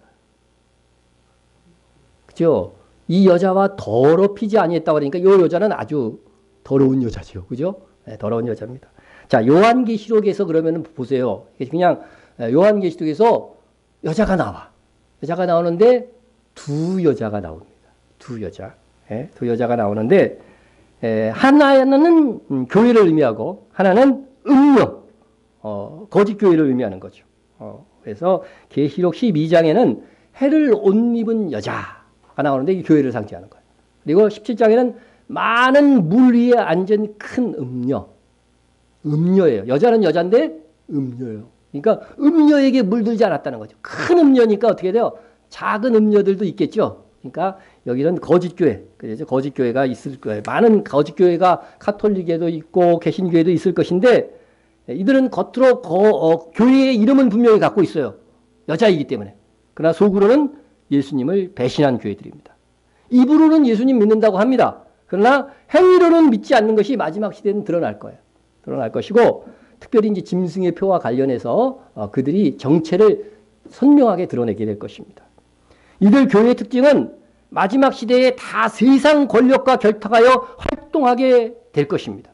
A: 그죠? 이 여자와 더럽히지 아니했다고 그러니까 이 여자는 아주 더러운 여자죠. 그죠? 더러운 여자입니다. 자, 요한계시록에서 그러면 보세요. 그냥 요한계시록에서 여자가 나와. 여자가 나오는데 두 여자가 나옵니다. 두 여자. 두 여자가 나오는데 하나는 교회를 의미하고 하나는 음녀, 거짓 교회를 의미하는 거죠. 그래서 계시록 12장에는 해를 옷 입은 여자가 나오는데 이 교회를 상징하는 거예요. 그리고 17장에는 많은 물 위에 앉은 큰 음녀. 음녀예요. 여자는 여잔데 음녀예요. 그러니까 음녀에게 물들지 않았다는 거죠. 큰 음녀니까 어떻게 돼요? 작은 음녀들도 있겠죠. 그러니까 여기는 거짓교회. 그래서 거짓교회가 있을 거예요. 많은 거짓교회가 카톨릭에도 있고 개신교회도 있을 것인데 이들은 겉으로 교회의 이름은 분명히 갖고 있어요. 여자이기 때문에. 그러나 속으로는 예수님을 배신한 교회들입니다. 입으로는 예수님 믿는다고 합니다. 그러나 행위로는 믿지 않는 것이 마지막 시대는 드러날 거예요. 드러날 것이고 특별히 이제 짐승의 표와 관련해서 그들이 정체를 선명하게 드러내게 될 것입니다. 이들 교회의 특징은 마지막 시대에 다 세상 권력과 결탁하여 활동하게 될 것입니다.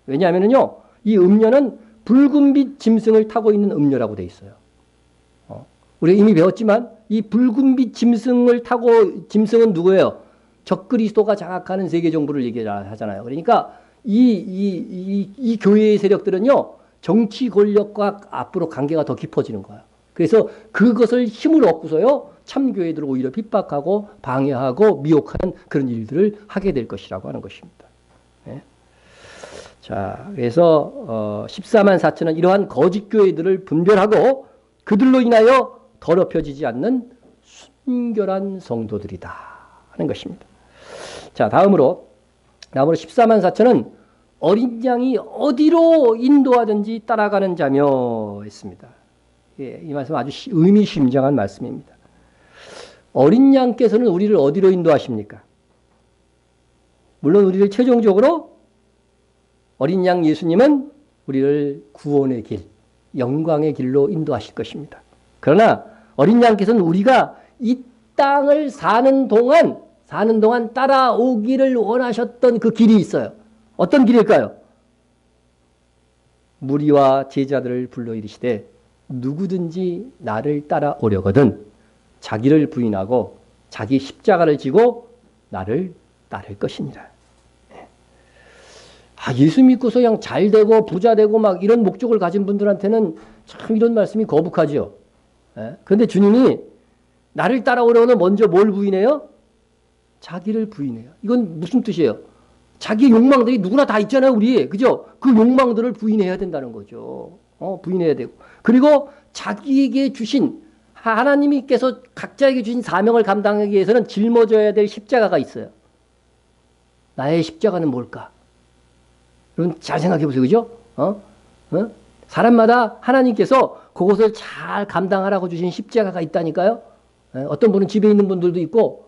A: 왜냐하면요, 이 음녀는 붉은빛 짐승을 타고 있는 음녀라고 되어 있어요. 우리 이미 배웠지만 이 붉은빛 짐승을 타고 짐승은 누구예요? 적그리스도가 장악하는 세계 정부를 얘기하잖아요. 그러니까 이 교회의 세력들은요, 정치 권력과 앞으로 관계가 더 깊어지는 거예요. 그래서 그것을 힘을 얻고서요, 참교회들을 오히려 핍박하고 방해하고 미혹하는 그런 일들을 하게 될 것이라고 하는 것입니다. 네. 자, 그래서 14만 4천은 이러한 거짓교회들을 분별하고 그들로 인하여 더럽혀지지 않는 순결한 성도들이다 하는 것입니다. 자, 다음으로 14만 4천은 어린 양이 어디로 인도하든지 따라가는 자며 했습니다. 이 말씀 아주 의미심장한 말씀입니다. 어린 양께서는 우리를 어디로 인도하십니까? 물론 우리를 최종적으로 어린 양 예수님은 우리를 구원의 길, 영광의 길로 인도하실 것입니다. 그러나 어린 양께서는 우리가 이 땅을 사는 동안 따라오기를 원하셨던 그 길이 있어요. 어떤 길일까요? 무리와 제자들을 불러 이르시되 누구든지 나를 따라오려거든 자기를 부인하고 자기 십자가를 지고 나를 따를 것이니라. 예수 믿고서 그냥 잘 되고 부자 되고 막 이런 목적을 가진 분들한테는 참 이런 말씀이 거북하죠. 그런데 주님이 나를 따라오려면 먼저 뭘 부인해요? 자기를 부인해요. 이건 무슨 뜻이에요? 자기 욕망들이 누구나 다 있잖아요, 우리. 그죠? 그 욕망들을 부인해야 된다는 거죠. 부인해야 되고. 그리고 자기에게 주신, 하나님께서 각자에게 주신 사명을 감당하기 위해서는 짊어져야 될 십자가가 있어요. 나의 십자가는 뭘까? 여러분 잘 생각해 보세요. 그죠? 사람마다 하나님께서 그것을 잘 감당하라고 주신 십자가가 있다니까요. 어떤 분은 집에 있는 분들도 있고,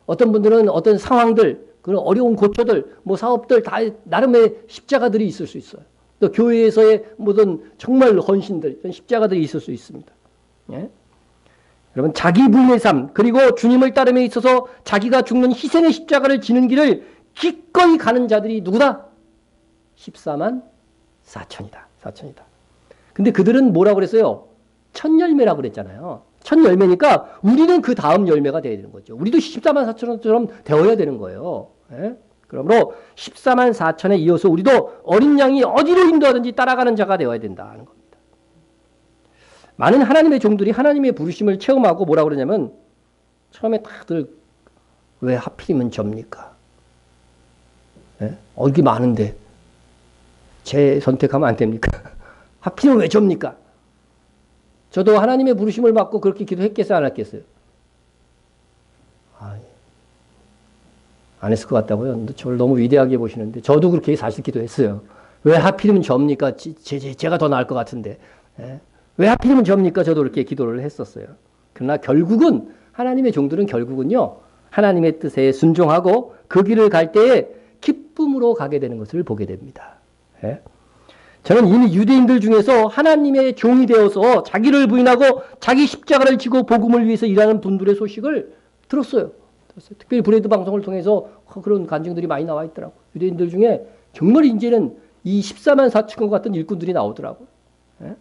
A: 어떤 분들은 어떤 상황들, 그런 어려운 고초들, 뭐 사업들 다 나름의 십자가들이 있을 수 있어요. 또 교회에서의 모든 정말 헌신들, 십자가들이 있을 수 있습니다. 예? 여러분 자기 부인의 삶, 그리고 주님을 따름에 있어서 자기가 죽는 희생의 십자가를 지는 길을 기꺼이 가는 자들이 누구다? 14만 4천이다. 4천이다. 근데 그들은 뭐라고 그랬어요? 첫 열매라고 그랬잖아요. 첫 열매니까 우리는 그 다음 열매가 되어야 되는 거죠. 우리도 14만 4천처럼 되어야 되는 거예요. 예? 그러므로 14만 4천에 이어서 우리도 어린 양이 어디로 인도하든지 따라가는 자가 되어야 된다는 겁니다. 많은 하나님의 종들이 하나님의 부르심을 체험하고 뭐라고 그러냐면 처음에 다들 왜 하필이면 접니까? 예? 이게 많은데 제 선택하면 안 됩니까? 하필이면 왜 접니까? 저도 하나님의 부르심을 받고 그렇게 기도했겠어요? 안 했겠어요? 안 했을 것 같다고요? 저를 너무 위대하게 보시는데 저도 그렇게 사실 기도했어요. 왜 하필이면 접니까? 제가 더 나을 것 같은데. 예? 왜 하필이면 접니까? 저도 그렇게 기도를 했었어요. 그러나 결국은 하나님의 종들은 결국은요. 하나님의 뜻에 순종하고 그 길을 갈 때에 기쁨으로 가게 되는 것을 보게 됩니다. 예? 저는 이미 유대인들 중에서 하나님의 종이 되어서 자기를 부인하고 자기 십자가를 지고 복음을 위해서 일하는 분들의 소식을 들었어요. 특별히 브레이드 방송을 통해서 그런 간증들이 많이 나와 있더라고요. 유대인들 중에 정말 이제는 이 14만 4천 같은 일꾼들이 나오더라고요. 예?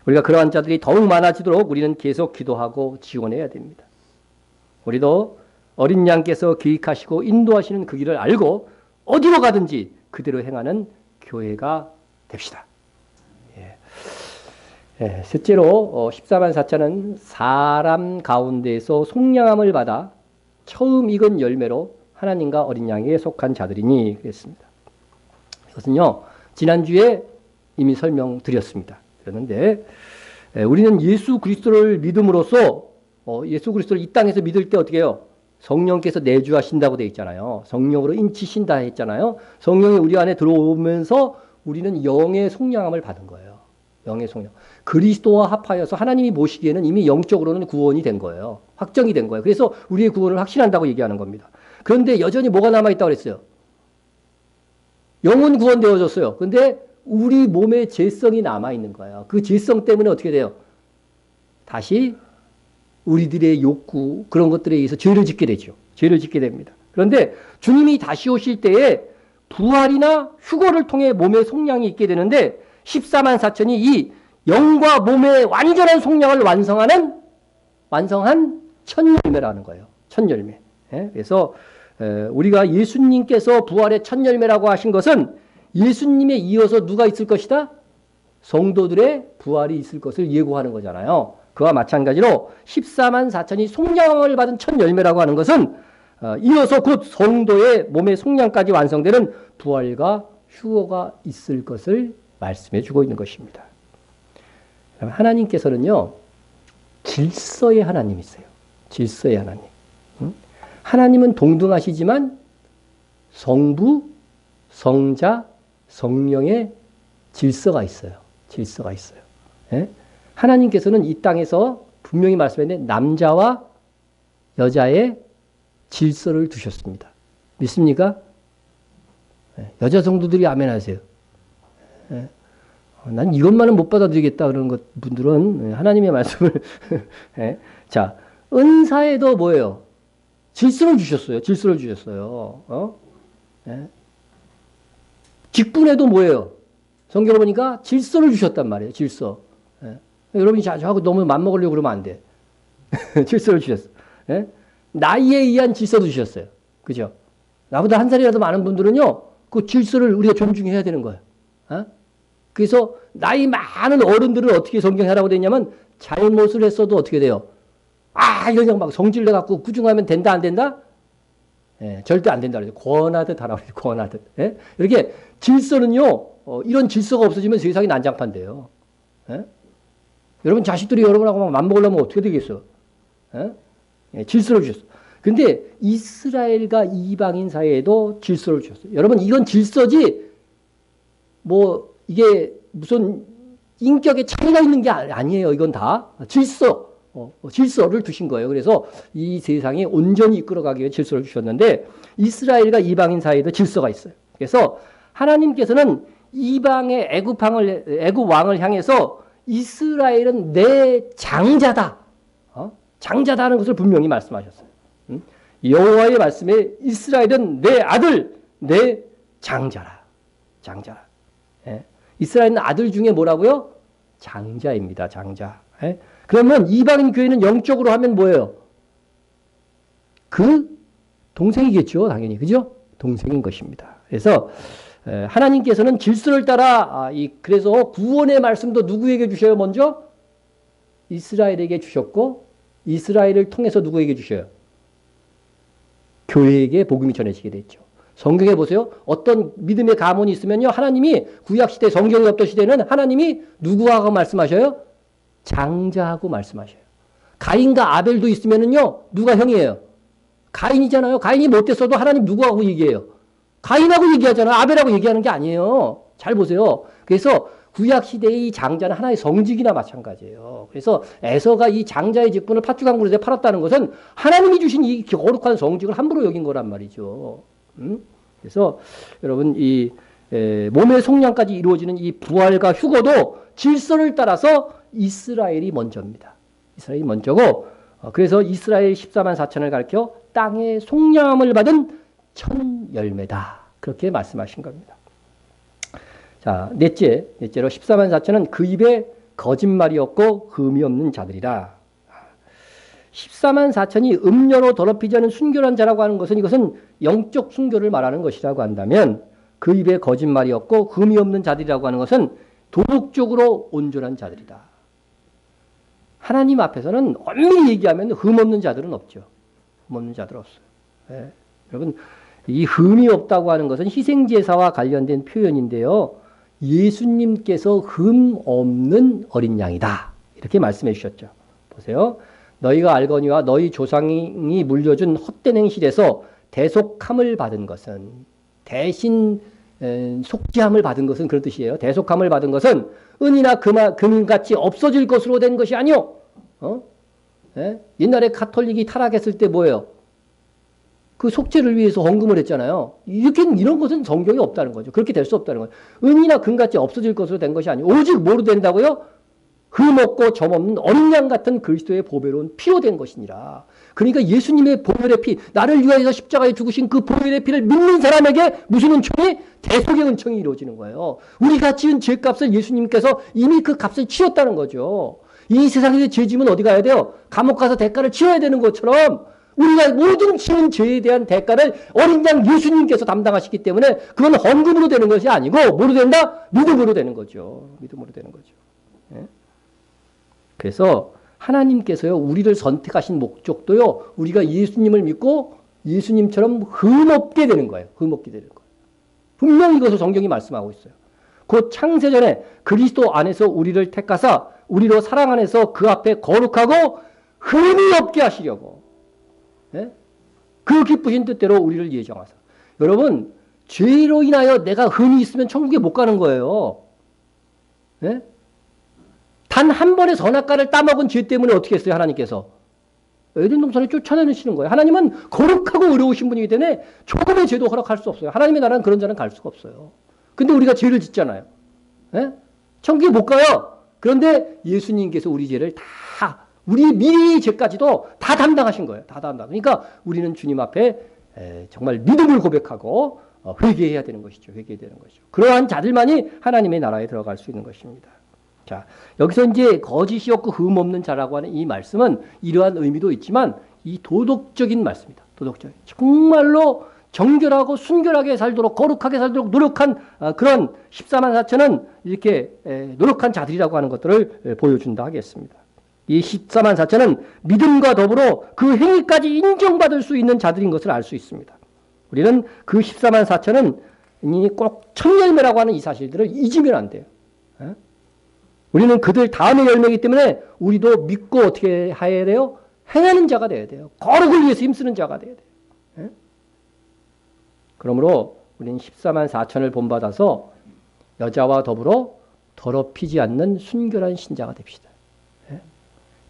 A: 우리가 그러한 자들이 더욱 많아지도록 우리는 계속 기도하고 지원해야 됩니다. 우리도 어린 양께서 기획하시고 인도하시는 그 길을 알고 어디로 가든지 그대로 행하는 교회가 됩시다. 예, 셋째로 14만 4천은 사람 가운데에서 속량함을 받아 처음 익은 열매로 하나님과 어린 양에게 속한 자들이니 그랬습니다. 이것은요 지난주에 이미 설명드렸습니다. 그런데 우리는 예수 그리스도를 믿음으로써 예수 그리스도를 이 땅에서 믿을 때 어떻게 해요? 성령께서 내주하신다고 되어 있잖아요. 성령으로 인치신다 했잖아요. 성령이 우리 안에 들어오면서 우리는 영의 속량함을 받은 거예요. 영의 속량. 그리스도와 합하여서 하나님이 보시기에는 이미 영적으로는 구원이 된 거예요. 확정이 된 거예요. 그래서 우리의 구원을 확신한다고 얘기하는 겁니다. 그런데 여전히 뭐가 남아있다고 그랬어요? 영은 구원되어졌어요. 그런데 우리 몸에 죄성이 남아있는 거예요. 그 죄성 때문에 어떻게 돼요? 다시 우리들의 욕구 그런 것들에 의해서 죄를 짓게 되죠. 죄를 짓게 됩니다. 그런데 주님이 다시 오실 때에 부활이나 휴거를 통해 몸의 속량이 있게 되는데 14만 4천이 이 영과 몸의 완전한 속량을 완성한 첫 열매라는 거예요. 첫 열매. 예? 그래서 우리가 예수님께서 부활의 첫 열매라고 하신 것은 예수님에 이어서 누가 있을 것이다? 성도들의 부활이 있을 것을 예고하는 거잖아요. 그와 마찬가지로 14만 4천이 속량을 받은 첫 열매라고 하는 것은 이어서 곧 성도의 몸의 속량까지 완성되는 부활과 휴거가 있을 것을 말씀해 주고 있는 것입니다. 하나님께서는요, 질서의 하나님이세요. 질서의 하나님. 하나님은 동등하시지만 성부, 성자, 성령의 질서가 있어요. 질서가 있어요. 예? 하나님께서는 이 땅에서 분명히 말씀했는데 남자와 여자의 질서를 두셨습니다. 믿습니까? 여자 성도들이 아멘 하세요. 난 이것만은 못 받아들이겠다 그러는 분들은 하나님의 말씀을 자, 은사에도 뭐예요? 질서를 주셨어요. 질서를 주셨어요. 직분에도 뭐예요? 성경을 보니까 질서를 주셨단 말이에요. 질서. 여러분이 저하고 너무 맘먹으려고 그러면 안 돼. 질서를 주셨어. 나이에 의한 질서도 주셨어요. 그죠? 나보다 한 살이라도 많은 분들은요, 그 질서를 우리가 존중해야 되는 거예요. 그래서 나이 많은 어른들은 어떻게 성경하라고 되어 있냐면 잘못을 했어도 어떻게 돼요? 이런 막 성질 내갖고 꾸중하면 된다, 안 된다? 절대 안 된다. 그러죠. 권하듯 하라고 그러죠. 권하듯. 이렇게 질서는요, 이런 질서가 없어지면 세상이 난장판 돼요. 여러분 자식들이 여러분하고 막 맘먹으려면 어떻게 되겠어? 질서를 주셨어. 근데 이스라엘과 이방인 사이에도 질서를 주셨어요. 여러분 이건 질서지 뭐 이게 무슨 인격의 차이가 있는 게 아니에요. 이건 다 질서. 질서를 두신 거예요. 그래서 이 세상에 온전히 이끌어가기 위해 질서를 주셨는데 이스라엘과 이방인 사이에도 질서가 있어요. 그래서 하나님께서는 이방의 애굽 왕을 향해서 이스라엘은 내 장자다. 장자다는 것을 분명히 말씀하셨어요. 여호와의 말씀에 이스라엘은 내 아들, 내 장자라. 장자라. 이스라엘은 아들 중에 뭐라고요? 장자입니다. 장자. 그러면 이방인 교회는 영적으로 하면 뭐예요? 그 동생이겠죠. 당연히. 그죠? 동생인 것입니다. 그래서 하나님께서는 질서를 따라 그래서 구원의 말씀도 누구에게 주셔요? 먼저 이스라엘에게 주셨고 이스라엘을 통해서 누구에게 주셔요? 교회에게 복음이 전해지게 됐죠. 성경에 보세요. 어떤 믿음의 가문이 있으면요. 하나님이 구약시대 성경이 없던 시대는 하나님이 누구하고 말씀하셔요? 장자하고 말씀하셔요. 가인과 아벨도 있으면은요. 누가 형이에요? 가인이잖아요. 가인이 못됐어도 하나님 누구하고 얘기해요? 가인하고 얘기하잖아요. 아벨하고 얘기하는 게 아니에요. 잘 보세요. 그래서 구약시대의 장자는 하나의 성직이나 마찬가지예요. 그래서 에서가 이 장자의 직분을 팥죽 그릇에 팔았다는 것은 하나님이 주신 이 거룩한 성직을 함부로 여긴 거란 말이죠. 그래서 여러분 이 몸의 속량까지 이루어지는 이 부활과 휴거도 질서를 따라서 이스라엘이 먼저입니다. 이스라엘이 먼저고 그래서 이스라엘 14만 4천을 가리켜 땅의 속량함을 받은 천 열매다. 그렇게 말씀하신 겁니다. 자, 넷째로 14만 4천은 그 입에 거짓말이 없고 흠이 없는 자들이라. 14만 4천이 음료로 더럽히지 않은 순결한 자라고 하는 것은 이것은 영적 순결을 말하는 것이라고 한다면 그 입에 거짓말이 없고 흠이 없는 자들이라고 하는 것은 도덕적으로 온전한 자들이다. 하나님 앞에서는 엄밀히 얘기하면 흠 없는 자들은 없죠. 흠 없는 자들은 없어요. 여러분 이 흠이 없다고 하는 것은 희생제사와 관련된 표현인데요. 예수님께서 흠 없는 어린 양이다. 이렇게 말씀해 주셨죠. 보세요. 너희가 알거니와 너희 조상이 물려준 헛된 행실에서 대속함을 받은 것은 대신 속죄함을 받은 것은 그런 뜻이에요. 대속함을 받은 것은 은이나 금같이 없어질 것으로 된 것이 아니오. 옛날에 가톨릭이 타락했을 때 뭐예요? 그 속죄를 위해서 헌금을 했잖아요. 이런 것은 성경에 없다는 거죠. 그렇게 될 수 없다는 거죠. 은이나 금같이 없어질 것으로 된 것이 아니고 오직 뭐로 된다고요? 흠 없고 점 없는 어린 양 같은 그리스도의 보배로운 피로 된 것이니라. 그러니까 예수님의 보혈의 피, 나를 위하여 십자가에 죽으신 그 보혈의 피를 믿는 사람에게 무슨 은총이? 대속의 은총이 이루어지는 거예요. 우리가 지은 죄값을 예수님께서 이미 그 값을 치렀다는 거죠. 이 세상에서 죄 지면 어디 가야 돼요? 감옥 가서 대가를 치러야 되는 것처럼 우리가 모든 지은 죄에 대한 대가를 어린 양 예수님께서 담당하시기 때문에 그건 헌금으로 되는 것이 아니고 뭐로 된다? 믿음으로 되는 거죠. 믿음으로 되는 거죠. 그래서 하나님께서요 우리를 선택하신 목적도요 우리가 예수님을 믿고 예수님처럼 흠없게 되는 거예요. 흠없게 되는 거예요. 분명히 이것을 성경이 말씀하고 있어요. 곧 창세전에 그리스도 안에서 우리를 택하사 우리로 사랑 안에서 그 앞에 거룩하고 흠이 없게 하시려고 그 기쁘신 뜻대로 우리를 예정하사. 여러분 죄로 인하여 내가 흠이 있으면 천국에 못 가는 거예요. 단 한 번의 선악과를 따먹은 죄 때문에 어떻게 했어요? 하나님께서 에덴 동산에 쫓아내시는 거예요. 하나님은 거룩하고 어려우신 분이기 때문에 조금의 죄도 허락할 수 없어요. 하나님의 나라는 그런 자는 갈 수가 없어요. 근데 우리가 죄를 짓잖아요. 예? 천국에 못 가요. 그런데 예수님께서 우리 죄를 다, 우리 미리 죄까지도 다 담당하신 거예요. 다 담당. 그러니까 우리는 주님 앞에 정말 믿음을 고백하고 회개해야 되는 것이죠. 회개해야 되는 것이죠. 그러한 자들만이 하나님의 나라에 들어갈 수 있는 것입니다. 자, 여기서 이제 거짓이 없고 흠 없는 자라고 하는 이 말씀은 이러한 의미도 있지만 이 도덕적인 말씀입니다. 도덕적인. 정말로 정결하고 순결하게 살도록 거룩하게 살도록 노력한 그런 14만 4천은 이렇게 노력한 자들이라고 하는 것들을 보여준다 하겠습니다. 이 14만 4천은 믿음과 더불어 그 행위까지 인정받을 수 있는 자들인 것을 알 수 있습니다. 우리는 그 14만 4천은 꼭 첫열매라고 하는 이 사실들을 잊으면 안 돼요. 우리는 그들 다음의 열매이기 때문에 우리도 믿고 어떻게 해야 돼요? 행하는 자가 돼야 돼요. 거룩을 위해서 힘쓰는 자가 돼야 돼요. 그러므로 우리는 14만 4천을 본받아서 여자와 더불어 더럽히지 않는 순결한 신자가 됩시다.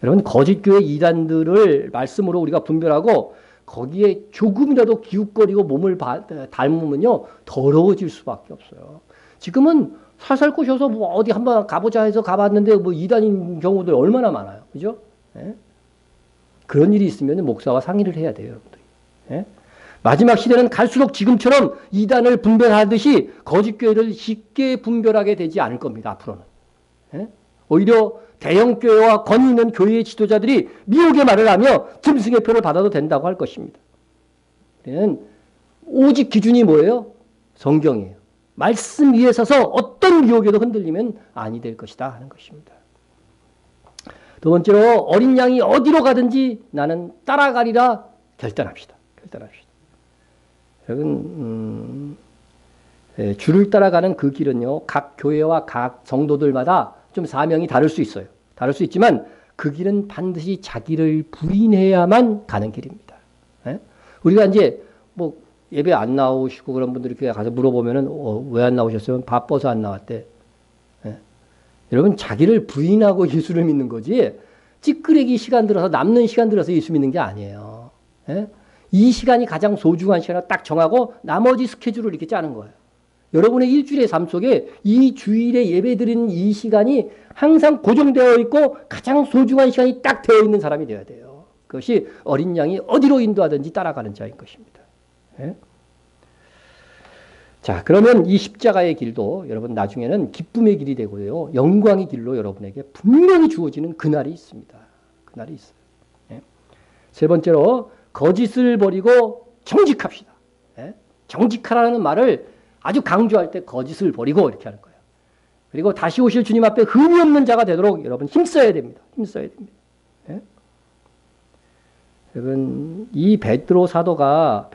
A: 여러분 거짓교회 이단들을 말씀으로 우리가 분별하고 거기에 조금이라도 기웃거리고 몸을 닮으면요 더러워질 수밖에 없어요. 지금은 살살 꼬셔서 뭐 어디 한번 가보자 해서 가봤는데 뭐 이단인 경우들 얼마나 많아요. 그죠? 예? 그런 일이 있으면 목사와 상의를 해야 돼요, 여러분들이. 예? 마지막 시대는 갈수록 지금처럼 이단을 분별하듯이 거짓교회를 쉽게 분별하게 되지 않을 겁니다, 앞으로는. 예? 오히려 대형교회와 권위 있는 교회의 지도자들이 미혹의 말을 하며 짐승의 표를 받아도 된다고 할 것입니다. 우리는 오직 기준이 뭐예요? 성경이에요. 말씀 위에 서서 어떤 미혹에도 흔들리면 아니 될 것이다 하는 것입니다. 두 번째로 어린 양이 어디로 가든지 나는 따라가리라 결단합시다. 결단합시다. 여러분 주를 따라가는 그 길은요. 각 교회와 각 성도들마다 좀 사명이 다를 수 있어요. 다를 수 있지만 그 길은 반드시 자기를 부인해야만 가는 길입니다. 예? 우리가 이제 뭐 예배 안 나오시고 그런 분들이 가서 물어보면은 왜 안 나오셨어요? 바빠서 안 나왔대. 예? 여러분 자기를 부인하고 예수를 믿는 거지 찌끄레기 시간 들어서 남는 시간 들어서 예수 믿는 게 아니에요. 예? 이 시간이 가장 소중한 시간을 딱 정하고 나머지 스케줄을 이렇게 짜는 거예요. 여러분의 일주일의 삶 속에 이 주일에 예배 드리는 이 시간이 항상 고정되어 있고 가장 소중한 시간이 딱 되어 있는 사람이 되어야 돼요. 그것이 어린 양이 어디로 인도하든지 따라가는 자인 것입니다. 예? 자, 그러면 이 십자가의 길도 여러분 나중에는 기쁨의 길이 되고요. 영광의 길로 여러분에게 분명히 주어지는 그날이 있습니다. 그날이 있어요. 예? 세 번째로 거짓을 버리고 정직합시다. 예? 정직하라는 말을 아주 강조할 때 거짓을 버리고 이렇게 하는 거예요. 그리고 다시 오실 주님 앞에 흠이 없는 자가 되도록 여러분 힘써야 됩니다. 힘써야 됩니다. 예? 여러분 이 베드로 사도가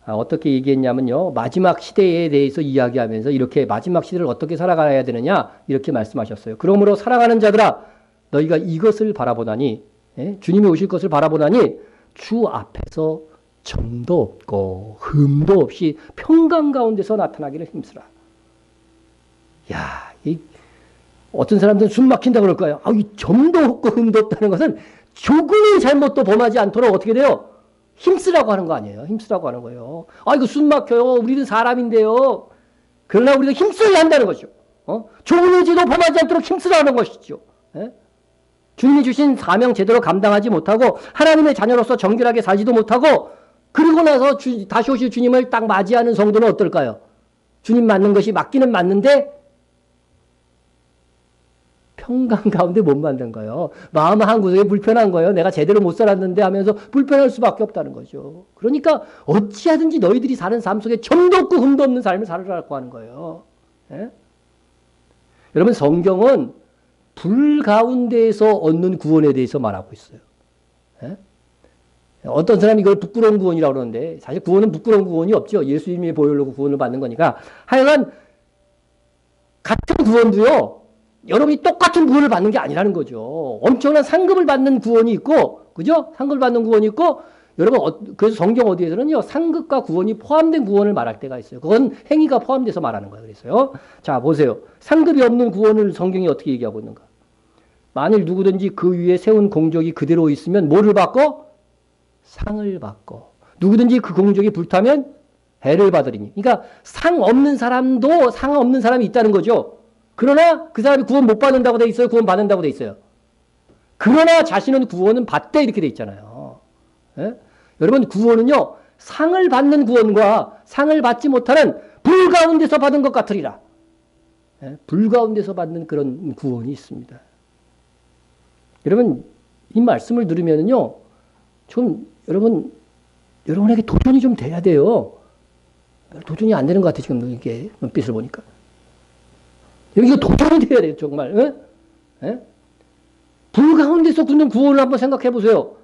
A: 어떻게 얘기했냐면요. 마지막 시대에 대해서 이야기하면서 이렇게 마지막 시대를 어떻게 살아가야 되느냐 이렇게 말씀하셨어요. 그러므로 살아가는 자들아 너희가 이것을 바라보나니 예? 주님이 오실 것을 바라보나니 주 앞에서 점도 없고 흠도 없이 평강 가운데서 나타나기를 힘쓰라. 야, 어떤 사람들은 숨 막힌다 그럴 거예요. 이 점도 없고 흠도 없다는 것은 조금의 잘못도 범하지 않도록 어떻게 돼요? 힘쓰라고 하는 거 아니에요. 힘쓰라고 하는 거예요. 이거 숨 막혀요. 우리는 사람인데요. 그러나 우리가 힘써야 한다는 것이죠. 좋은 죄도 범하지 않도록 힘쓰라는 것이죠. 예? 주님이 주신 사명 제대로 감당하지 못하고 하나님의 자녀로서 정결하게 살지도 못하고 그리고 나서 다시 오실 주님을 딱 맞이하는 성도는 어떨까요? 주님 맞는 것이 맞기는 맞는데 평강 가운데 못 만든 거예요. 마음 한구석에 불편한 거예요. 내가 제대로 못 살았는데 하면서 불편할 수밖에 없다는 거죠. 그러니까 어찌하든지 너희들이 사는 삶 속에 점도 없고 흠도 없는 삶을 살으라고 하는 거예요. 예? 여러분 성경은 불 가운데에서 얻는 구원에 대해서 말하고 있어요. 예? 어떤 사람이 이걸 부끄러운 구원이라고 그러는데 사실 구원은 부끄러운 구원이 없죠. 예수님의 보혈로 구원을 받는 거니까. 하여간 같은 구원도요. 여러분이 똑같은 구원을 받는 게 아니라는 거죠. 엄청난 상급을 받는 구원이 있고 그죠? 상급을 받는 구원이 있고 여러분 그래서 성경 어디에서는요. 상급과 구원이 포함된 구원을 말할 때가 있어요. 그건 행위가 포함돼서 말하는 거예요. 그래서요. 자 보세요. 상급이 없는 구원을 성경이 어떻게 얘기하고 있는가. 만일 누구든지 그 위에 세운 공적이 그대로 있으면 뭐를 받고? 상을 받고. 누구든지 그 공적이 불타면 해를 받으리니. 그러니까 상 없는 사람도 상 없는 사람이 있다는 거죠. 그러나 그 사람이 구원 못 받는다고 돼 있어요? 구원 받는다고 돼 있어요? 그러나 자신은 구원은 받되 이렇게 돼 있잖아요. 예? 여러분 구원은요. 상을 받는 구원과 상을 받지 못하는 불 가운데서 받은 것 같으리라. 예? 불 가운데서 받는 그런 구원이 있습니다. 여러분 이 말씀을 들으면요. 좀 여러분에게 도전이 좀 돼야 돼요. 도전이 안 되는 것 같아 지금 이게 눈빛을 보니까. 여기가 도전이 돼야 돼요 정말. 예? 예? 불 가운데서 굳는 구원을 한번 생각해 보세요.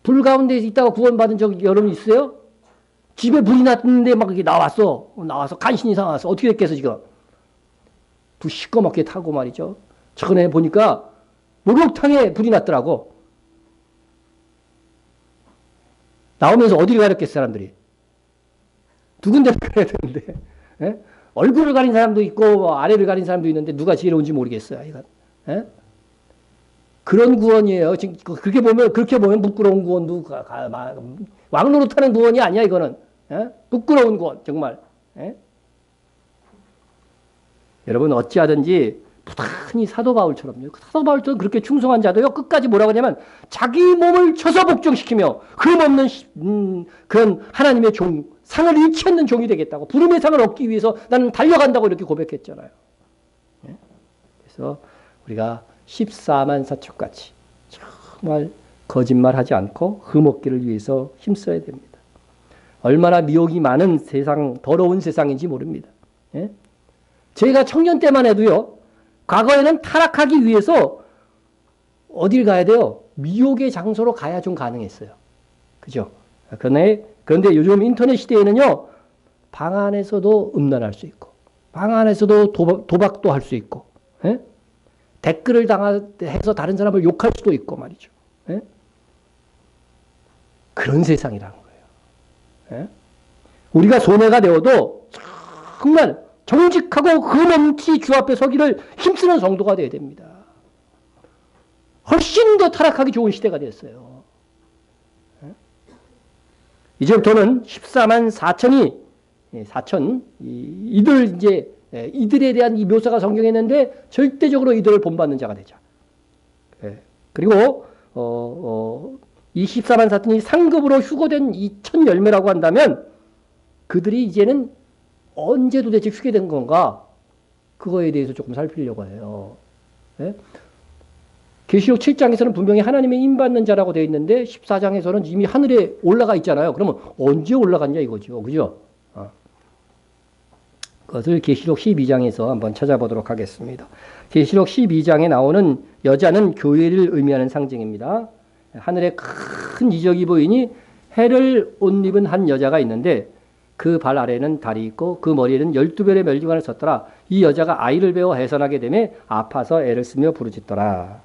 A: 불 가운데 있다가 구원받은 적 여러분 있어요? 집에 불이 났는데 막 이렇게 나와서 간신히 상하서 어떻게 됐겠어 지금? 불 시꺼멓게 타고 말이죠. 최근에 보니까 목욕탕에 불이 났더라고. 나오면서 어디를 가렸겠어 사람들이? 두 군데를 가려야 되는데. 예? 얼굴을 가린 사람도 있고 아래를 가린 사람도 있는데 누가 지혜로운지 모르겠어요. 이건. 예? 그런 구원이에요. 지금 그렇게 보면 부끄러운 구원도 왕노릇하는 구원이 아니야 이거는. 예? 부끄러운 구원 정말. 예? 여러분 어찌하든지 부단히 사도 바울처럼요. 사도 바울처럼 그렇게 충성한 자도요. 끝까지 뭐라고 하냐면 자기 몸을 쳐서 복종시키며 흠없는 그런 하나님의 종, 상을 잃지 않는 종이 되겠다고. 부름의 상을 얻기 위해서 나는 달려간다고 이렇게 고백했잖아요. 예? 그래서 우리가 14만 사척같이 정말 거짓말하지 않고 흠없기를 위해서 힘써야 됩니다. 얼마나 미혹이 많은 세상, 더러운 세상인지 모릅니다. 예? 제가 청년 때만 해도요. 과거에는 타락하기 위해서 어딜 가야 돼요? 미혹의 장소로 가야 좀 가능했어요. 그죠? 그런데 요즘 인터넷 시대에는요. 방 안에서도 음란할 수 있고 방 안에서도 도박도 할 수 있고 예? 댓글을 해서 다른 사람을 욕할 수도 있고 말이죠. 예? 그런 세상이라는 거예요. 예? 우리가 손해가 되어도 정말 정직하고 흠없이 주 앞에 서기를 힘쓰는 성도가 되어야 됩니다. 훨씬 더 타락하기 좋은 시대가 됐어요. 예? 이제부터는 14만 4천이 이들에 대한 이 묘사가 성경에 있는데 절대적으로 이들을 본받는 자가 되자. 예. 그리고 이 14만 4천이 상급으로 휴거된 이 첫 열매라고 한다면 그들이 이제는 언제 도대체 휴게된 건가? 그거에 대해서 조금 살피려고 해요. 예? 계시록 7장에서는 분명히 하나님의 인받는 자라고 되어 있는데 14장에서는 이미 하늘에 올라가 있잖아요. 그러면 언제 올라갔냐 이거죠. 그죠? 그것을 계시록 12장에서 한번 찾아보도록 하겠습니다. 계시록 12장에 나오는 여자는 교회를 의미하는 상징입니다. 하늘에 큰 이적이 보이니 해를 옷 입은 한 여자가 있는데 그 발 아래는 달이 있고 그 머리에는 12별의 멸류관을 썼더라. 이 여자가 아이를 배워 해산하게 되매 아파서 애를 쓰며 부르짖더라.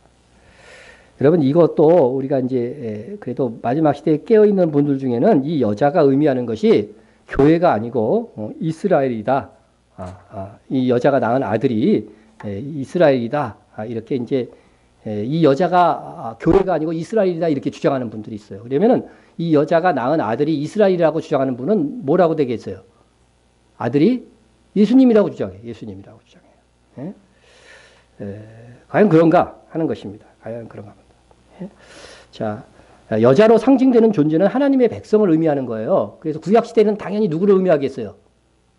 A: 여러분 이것도 우리가 이제 그래도 마지막 시대에 깨어있는 분들 중에는 이 여자가 의미하는 것이 교회가 아니고 이스라엘이다. 이 여자가 낳은 아들이 이스라엘이다. 이렇게 이제 이 여자가 교회가 아니고 이스라엘이다 이렇게 주장하는 분들이 있어요. 그러면은 이 여자가 낳은 아들이 이스라엘이라고 주장하는 분은 뭐라고 되겠어요? 아들이 예수님이라고 주장해요. 예수님이라고 주장해요. 과연 그런가 하는 것입니다. 과연 그런가 합니다. 자, 여자로 상징되는 존재는 하나님의 백성을 의미하는 거예요. 그래서 구약 시대는 당연히 누구를 의미하겠어요?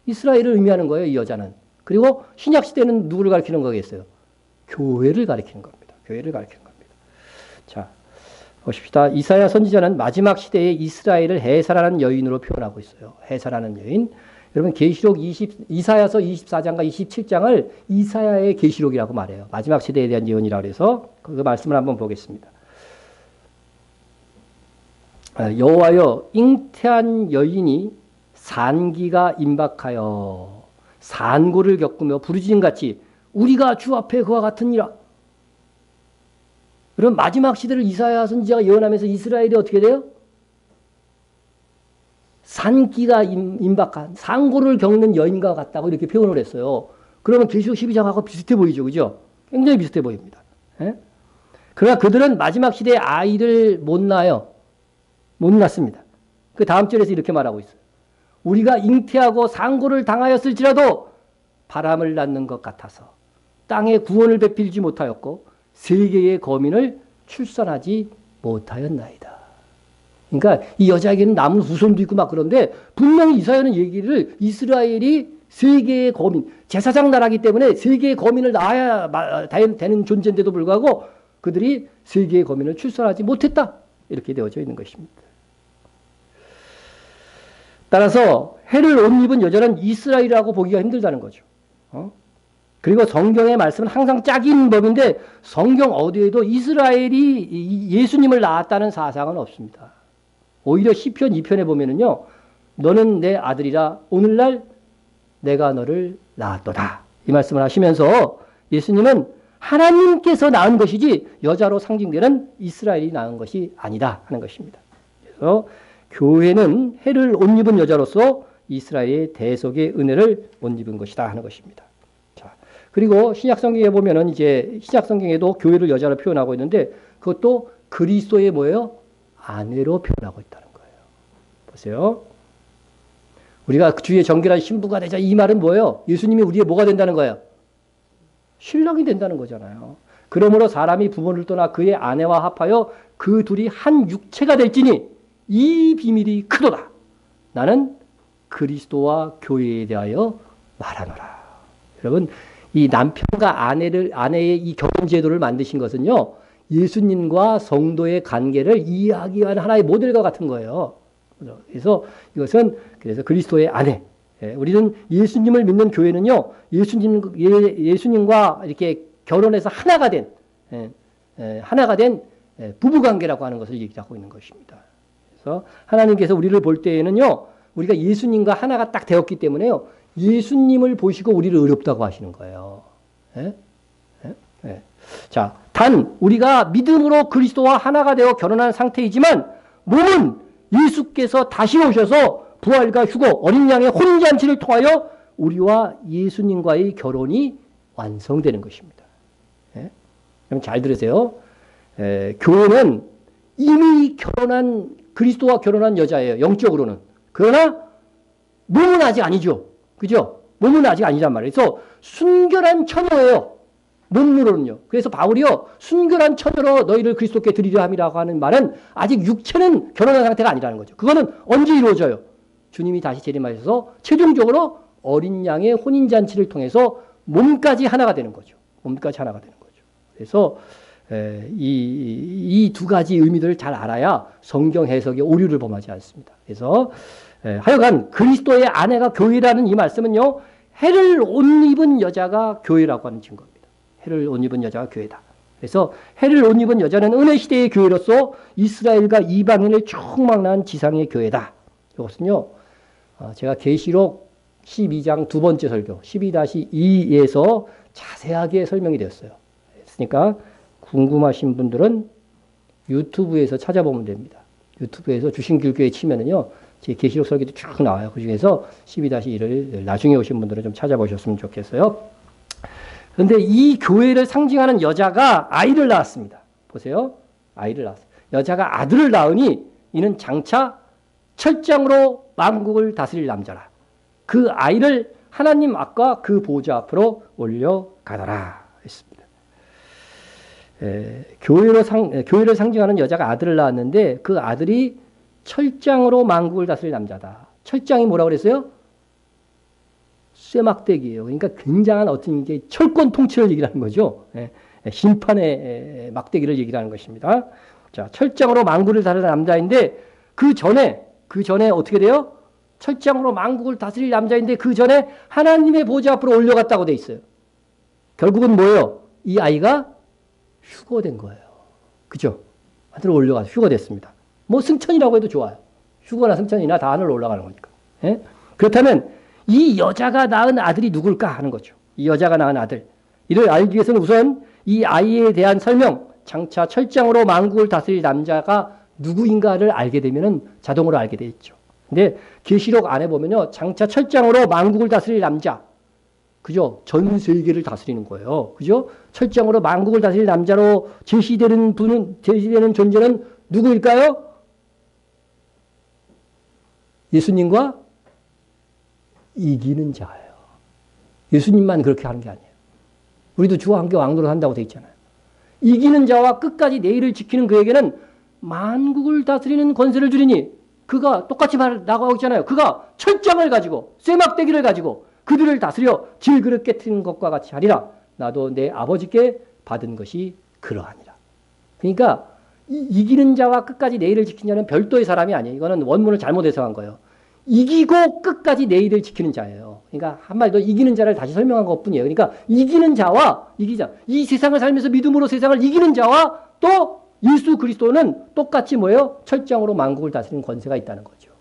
A: 이스라엘을 의미하는 거예요. 이 여자는. 그리고 신약 시대는 누구를 가리키는 거겠어요? 교회를 가리키는 겁니다. 교회를 가리키는 겁니다. 자, 보십시다. 이사야 선지자는 마지막 시대에 이스라엘을 해산하는 여인으로 표현하고 있어요. 해산하는 여인. 여러분 이사야서 24장과 27장을 이사야의 계시록이라고 말해요. 마지막 시대에 대한 예언이라고 해서 그 말씀을 한번 보겠습니다. 여호와여 잉태한 여인이 산기가 임박하여 산고를 겪으며 부르짖음같이 우리가 주 앞에 그와 같으니라. 그럼 마지막 시대를 이사야 선지자가 예언하면서 이스라엘이 어떻게 돼요? 산기가 임박한 산고를 겪는 여인과 같다고 이렇게 표현을 했어요. 그러면 계시록 12장하고 비슷해 보이죠. 그죠? 굉장히 비슷해 보입니다. 예? 그러나 그들은 마지막 시대에 아이를 못 낳아요. 못 낳습니다. 그 다음 절에서 이렇게 말하고 있어요. 우리가 잉태하고 상고를 당하였을지라도 바람을 낳는 것 같아서 땅에 구원을 베풀지 못하였고 세계의 거민을 출산하지 못하였나이다. 그러니까 이 여자에게는 남은 후손도 있고 막 그런데 분명히 이사야는 얘기를 이스라엘이 세계의 거민, 제사장 나라기 때문에 세계의 거민을 낳아야 되는 존재인데도 불구하고 그들이 세계의 거민을 출산하지 못했다. 이렇게 되어져 있는 것입니다. 따라서 해를 옷 입은 여자는 이스라엘이라고 보기가 힘들다는 거죠. 그리고 성경의 말씀은 항상 짝인 법인데 성경 어디에도 이스라엘이 예수님을 낳았다는 사상은 없습니다. 오히려 시편 2편에 보면은요. 너는 내 아들이라 오늘날 내가 너를 낳았도다. 이 말씀을 하시면서 예수님은 하나님께서 낳은 것이지 여자로 상징되는 이스라엘이 낳은 것이 아니다 하는 것입니다. 그래서 교회는 해를 옷 입은 여자로서 이스라엘의 대속의 은혜를 옷 입은 것이다 하는 것입니다. 자, 그리고 신약 성경에 보면은 이제 신약 성경에도 교회를 여자로 표현하고 있는데 그것도 그리스도의 뭐예요? 아내로 표현하고 있다는 거예요. 보세요. 우리가 주의 정결한 신부가 되자 이 말은 뭐예요? 예수님이 우리의 뭐가 된다는 거예요? 신랑이 된다는 거잖아요. 그러므로 사람이 부모를 떠나 그의 아내와 합하여 그 둘이 한 육체가 될지니 이 비밀이 크도다. 나는 그리스도와 교회에 대하여 말하노라. 여러분, 이 남편과 아내의 이 결혼 제도를 만드신 것은요, 예수님과 성도의 관계를 이야기하는 하나의 모델과 같은 거예요. 그래서 이것은 그래서 그리스도의 아내. 우리는 예수님을 믿는 교회는요, 예수님과 이렇게 결혼해서 하나가 된 부부 관계라고 하는 것을 얘기하고 있는 것입니다. 그래서 하나님께서 우리를 볼 때에는요, 우리가 예수님과 하나가 딱 되었기 때문에요, 예수님을 보시고 우리를 의롭다고 하시는 거예요. 자, 단 우리가 믿음으로 그리스도와 하나가 되어 결혼한 상태이지만 몸은 예수께서 다시 오셔서 부활과 휴거, 어린 양의 혼인잔치를 통하여 우리와 예수님과의 결혼이 완성되는 것입니다. 그럼 잘 들으세요. 교회는 이미 그리스도와 결혼한 여자예요. 영적으로는. 그러나 몸은 아직 아니죠. 그죠? 몸은 아직 아니란 말이에요. 그래서 순결한 처녀예요. 몸으로는요. 그래서 바울이요, 순결한 처녀로 너희를 그리스도께 드리려 함이라고 하는 말은 아직 육체는 결혼한 상태가 아니라는 거죠. 그거는 언제 이루어져요? 주님이 다시 재림하셔서 최종적으로 어린 양의 혼인잔치를 통해서 몸까지 하나가 되는 거죠. 몸까지 하나가 되는 거죠. 그래서 이 두 가지 의미들을 잘 알아야 성경 해석에 오류를 범하지 않습니다. 그래서 하여간 그리스도의 아내가 교회라는 이 말씀은요, 해를 옷 입은 여자가 교회라고 하는 증거입니다. 해를 옷 입은 여자가 교회다. 그래서 해를 옷 입은 여자는 은혜 시대의 교회로서 이스라엘과 이방인을 총망라한 지상의 교회다. 이것은요, 제가 계시록 12장 두 번째 설교 12-2에서 자세하게 설명이 되었어요. 그러니까 궁금하신 분들은 유튜브에서 찾아보면 됩니다. 유튜브에서 주신길교회 치면은요, 제 계시록 설교도 쭉 나와요. 그 중에서 12-1을 나중에 오신 분들은 좀 찾아보셨으면 좋겠어요. 그런데 이 교회를 상징하는 여자가 아이를 낳았습니다. 보세요. 아이를 낳았어요. 여자가 아들을 낳으니 이는 장차 철장으로 만국을 다스릴 남자라. 그 아이를 하나님 앞과 그 보좌 앞으로 올려가더라. 했습니다. 교회를 상징하는 여자가 아들을 낳았는데 그 아들이 철장으로 만국을 다스릴 남자다. 철장이 뭐라고 그랬어요? 쇠막대기예요. 그러니까 굉장한 어떤 게 철권 통치를 얘기하는 거죠. 심판의 막대기를 얘기하는 것입니다. 자, 철장으로 만국을 다스릴 남자인데 그 전에 어떻게 돼요? 철장으로 만국을 다스릴 남자인데 그 전에 하나님의 보좌 앞으로 올려갔다고 돼 있어요. 결국은 뭐예요? 이 아이가 휴거된 거예요. 그죠? 하늘로 올려가서 휴거됐습니다. 뭐 승천이라고 해도 좋아요. 휴거나 승천이나 다 하늘로 올라가는 거니까. 그렇다면 이 여자가 낳은 아들이 누굴까 하는 거죠. 이 여자가 낳은 아들. 이를 알기 위해서는 우선 이 아이에 대한 설명, 장차 철장으로 만국을 다스릴 남자가 누구인가를 알게 되면 자동으로 알게 돼 있죠. 근데 계시록 안에 보면요, 장차 철장으로 만국을 다스릴 남자, 그죠? 전 세계를 다스리는 거예요. 그죠? 철장으로 만국을 다스릴 남자로 제시되는 존재는 누구일까요? 예수님과 이기는 자예요. 예수님만 그렇게 하는 게 아니에요. 우리도 주와 함께 왕노릇 한다고 돼 있잖아요. 이기는 자와 끝까지 내일을 지키는 그에게는 만국을 다스리는 권세를 주리니, 그가 똑같이 나가고 있잖아요. 그가 철장을 가지고 쇠막대기를 가지고 그들을 다스려 질그릇 깨트리는 것과 같이 하리라. 나도 내 아버지께 받은 것이 그러하니라. 그러니까 이기는 자와 끝까지 내일을 지키는 자는 별도의 사람이 아니에요. 이거는 원문을 잘못 해석한 거예요. 이기고 끝까지 내일을 지키는 자예요. 그러니까 한마디로 이기는 자를 다시 설명한 것뿐이에요. 그러니까 이기는 자와 이 세상을 살면서 믿음으로 세상을 이기는 자와 또 예수 그리스도는 똑같이 뭐예요? 철장으로 만국을 다스리는 권세가 있다는 거죠.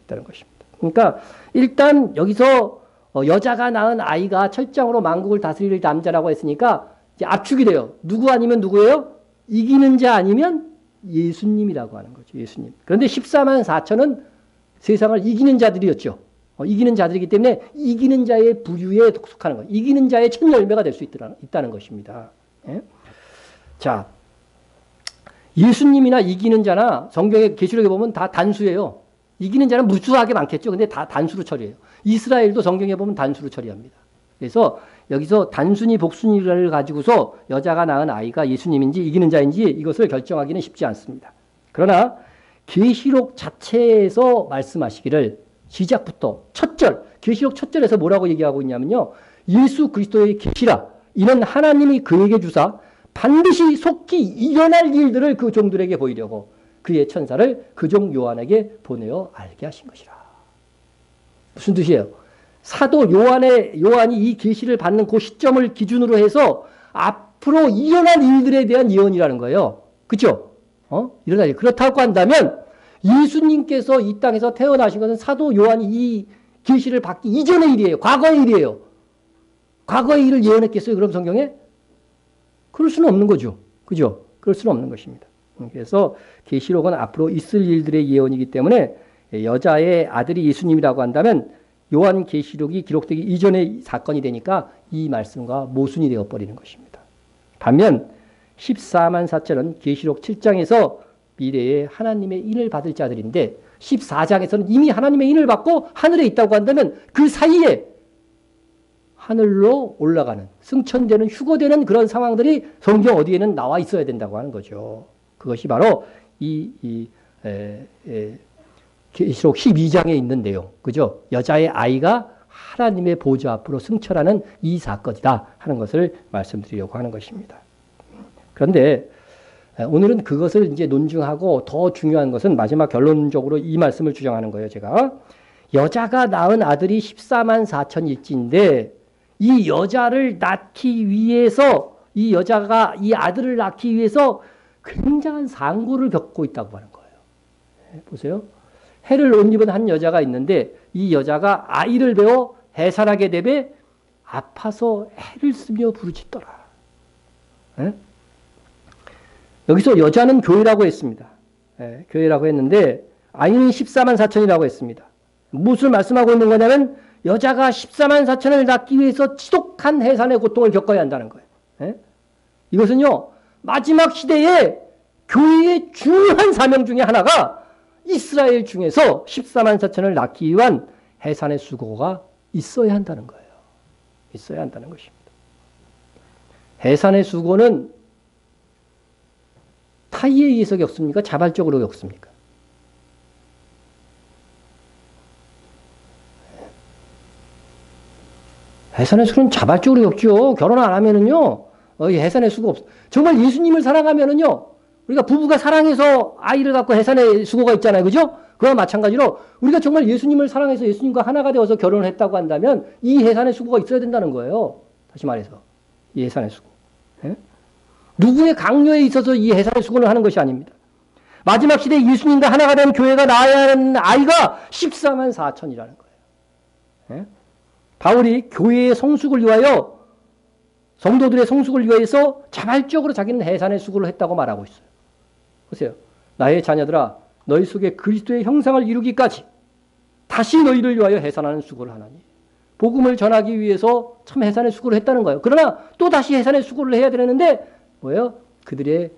A: 있다는 것입니다. 그러니까 일단 여기서 여자가 낳은 아이가 철장으로 만국을 다스릴 남자라고 했으니까 이제 압축이 돼요. 누구 아니면 누구예요? 이기는 자 아니면 예수님이라고 하는 거죠. 예수님. 그런데 14만 4천은 세상을 이기는 자들이었죠. 이기는 자들이기 때문에 이기는 자의 부류에 속하는 거예요. 이기는 자의 첫 열매가 될 수 있다는 것입니다. 예? 자, 예수님이나 이기는 자나 성경의 계시록에 보면 다 단수예요. 이기는 자는 무수하게 많겠죠. 근데 다 단수로 처리해요. 이스라엘도 성경에 보면 단수로 처리합니다. 그래서 여기서 단순히 복순이를 가지고서 여자가 낳은 아이가 예수님인지 이기는 자인지 이것을 결정하기는 쉽지 않습니다. 그러나 계시록 자체에서 말씀하시기를 시작부터 첫 절, 계시록 첫 절에서 뭐라고 얘기하고 있냐면요. 예수 그리스도의 계시라. 이는 하나님이 그에게 주사 반드시 속히 일어날 일들을 그 종들에게 보이려고 그의 천사를 그 종 요한에게 보내어 알게 하신 것이라. 무슨 뜻이에요? 사도 요한이 이 계시를 받는 그 시점을 기준으로 해서 앞으로 일어날 일들에 대한 예언이라는 거예요. 그렇죠? 일어날 일. 그렇다고 한다면 예수님께서 이 땅에서 태어나신 것은 사도 요한이 이 계시를 받기 이전의 일이에요. 과거의 일이에요. 과거의 일을 예언했겠어요? 그럼 성경에? 그럴 수는 없는 거죠. 그죠? 그럴 수는 없는 것입니다. 그래서 계시록은 앞으로 있을 일들의 예언이기 때문에 여자의 아들이 예수님이라고 한다면 요한 계시록이 기록되기 이전의 사건이 되니까 이 말씀과 모순이 되어버리는 것입니다. 반면 14만 4천은 계시록 7장에서 미래에 하나님의 인을 받을 자들인데 14장에서는 이미 하나님의 인을 받고 하늘에 있다고 한다면 그 사이에 하늘로 올라가는 승천되는 휴거되는 그런 상황들이 성경 어디에는 나와 있어야 된다고 하는 거죠. 그것이 바로 계시록 12장에 있는 내용, 그죠? 여자의 아이가 하나님의 보좌 앞으로 승천하는 이 사건이다 하는 것을 말씀드리려고 하는 것입니다. 그런데 오늘은 그것을 이제 논증하고 더 중요한 것은 마지막 결론적으로 이 말씀을 주장하는 거예요. 제가 여자가 낳은 아들이 14만 4천일지인데 이 여자를 낳기 위해서 이 여자가 이 아들을 낳기 위해서 굉장한 상고를 겪고 있다고 하는 거예요. 보세요. 해를 못 입은 한 여자가 있는데 이 여자가 아이를 배워 해산하게 되매 아파서 해를 쓰며 부르짖더라. 여기서 여자는 교회라고 했습니다. 교회라고 했는데 아이는 14만 4천이라고 했습니다. 무엇을 말씀하고 있는 거냐면 여자가 14만 4천을 낳기 위해서 지독한 해산의 고통을 겪어야 한다는 거예요. 이것은요, 마지막 시대에 교회의 중요한 사명 중에 하나가 이스라엘 중에서 14만 4천을 낳기 위한 해산의 수고가 있어야 한다는 거예요. 있어야 한다는 것입니다. 해산의 수고는 타의에 의해서 겪습니까? 자발적으로 겪습니까? 해산의 수고는 자발적으로 겪죠. 결혼 안 하면은요, 해산의 수고 없어. 정말 예수님을 사랑하면은요, 우리가 부부가 사랑해서 아이를 갖고 해산의 수고가 있잖아요. 그죠? 그와 마찬가지로 우리가 정말 예수님을 사랑해서 예수님과 하나가 되어서 결혼을 했다고 한다면 이 해산의 수고가 있어야 된다는 거예요. 다시 말해서. 이 해산의 수고. 누구의 강요에 있어서 이 해산의 수고를 하는 것이 아닙니다. 마지막 시대에 예수님과 하나가 된 교회가 낳아야 하는 아이가 14만 4천이라는 거예요. 바울이 교회의 성숙을 위하여 성도들의 성숙을 위해서 자발적으로 자기는 해산의 수고를 했다고 말하고 있어요. 보세요. 나의 자녀들아 너희 속에 그리스도의 형상을 이루기까지 다시 너희를 위하여 해산하는 수고를 하나니 복음을 전하기 위해서 참 해산의 수고를 했다는 거예요. 그러나 또 다시 해산의 수고를 해야 되는데 뭐예요? 그들의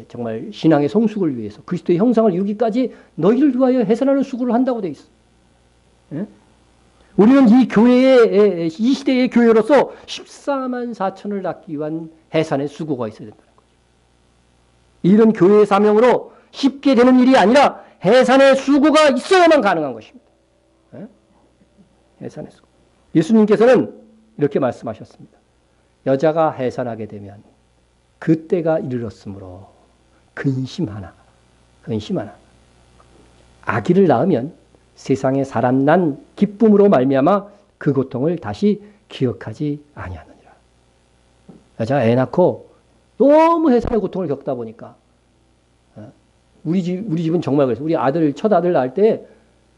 A: 정말 신앙의 성숙을 위해서 그리스도의 형상을 이루기까지 너희를 위하여 해산하는 수고를 한다고 돼 있어. 예? 우리는 이 교회의 이 시대의 교회로서 14만 4천을 낳기 위한 해산의 수고가 있어야 된다는 거죠. 이런 교회의 사명으로 쉽게 되는 일이 아니라 해산의 수고가 있어야만 가능한 것입니다. 예? 해산의 수고. 예수님께서는 이렇게 말씀하셨습니다. 여자가 해산하게 되면 그때가 이르렀으므로 근심하나 아기를 낳으면 세상에 사람 난 기쁨으로 말미암아 그 고통을 다시 기억하지 아니하느니라. 여자가 애 낳고 너무 해산의 고통을 겪다 보니까 우리 집은 정말 그랬어요. 우리 첫 아들 낳을 때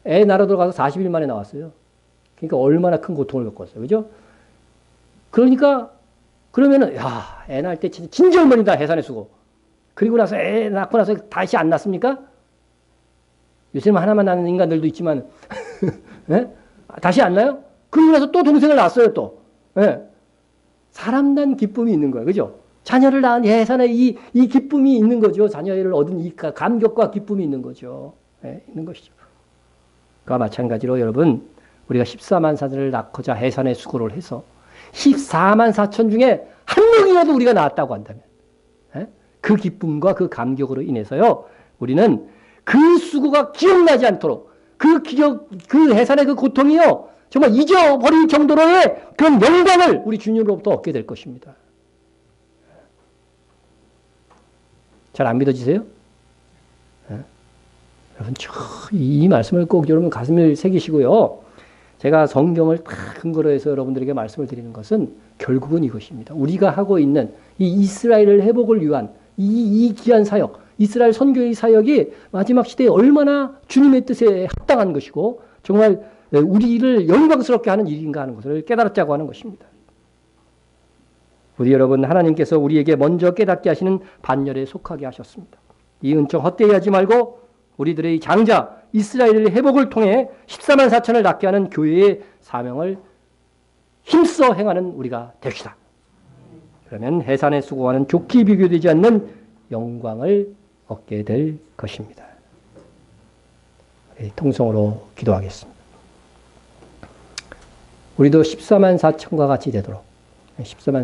A: 애 낳으러 들어가서 40일 만에 나왔어요. 그러니까 얼마나 큰 고통을 겪었어요. 그죠? 그러면은, 야, 애 낳을 때 진짜 얼마나 해산의 수고. 그리고 나서 애 낳고 나서 다시 안 낳습니까? 요새는 하나만 낳는 인간들도 있지만, 예? 다시 안 낳아요? 그러고 나서 또 동생을 낳았어요, 또. 예? 사람 난 기쁨이 있는 거예요. 그죠? 자녀를 낳은 해산의 이 기쁨이 있는 거죠. 자녀를 얻은 이 감격과 기쁨이 있는 거죠. 예? 있는 것이죠. 그와 마찬가지로 여러분, 우리가 14만 4천을 낳고자 해산의 수고를 해서 14만 4천 중에 한 명이라도 우리가 낳았다고 한다면 그 기쁨과 그 감격으로 인해서요 우리는 그 수고가 기억나지 않도록 그 해산의 그 고통이요 정말 잊어버릴 정도로의 그런 영광을 우리 주님으로부터 얻게 될 것입니다. 잘 안 믿어지세요? 여러분 이 말씀을 꼭 여러분 가슴을 새기시고요. 제가 성경을 다 근거로 해서 여러분들에게 말씀을 드리는 것은 결국은 이것입니다. 우리가 하고 있는 이 이스라엘을 회복을 위한 이 귀한 사역, 이스라엘 선교의 사역이 마지막 시대에 얼마나 주님의 뜻에 합당한 것이고 정말 우리를 영광스럽게 하는 일인가 하는 것을 깨달았자고 하는 것입니다. 우리 여러분 하나님께서 우리에게 먼저 깨닫게 하시는 반열에 속하게 하셨습니다. 이 은총 헛되이 하지 말고 우리들의 장자 이스라엘의 회복을 통해 14만 4천을 낳게 하는 교회의 사명을 힘써 행하는 우리가 됩시다. 그러면 해산의 수고와는 좋게 비교되지 않는 영광을 얻게 될 것입니다. 통성으로 기도하겠습니다. 우리도 14만 4천과 같이 되도록 14만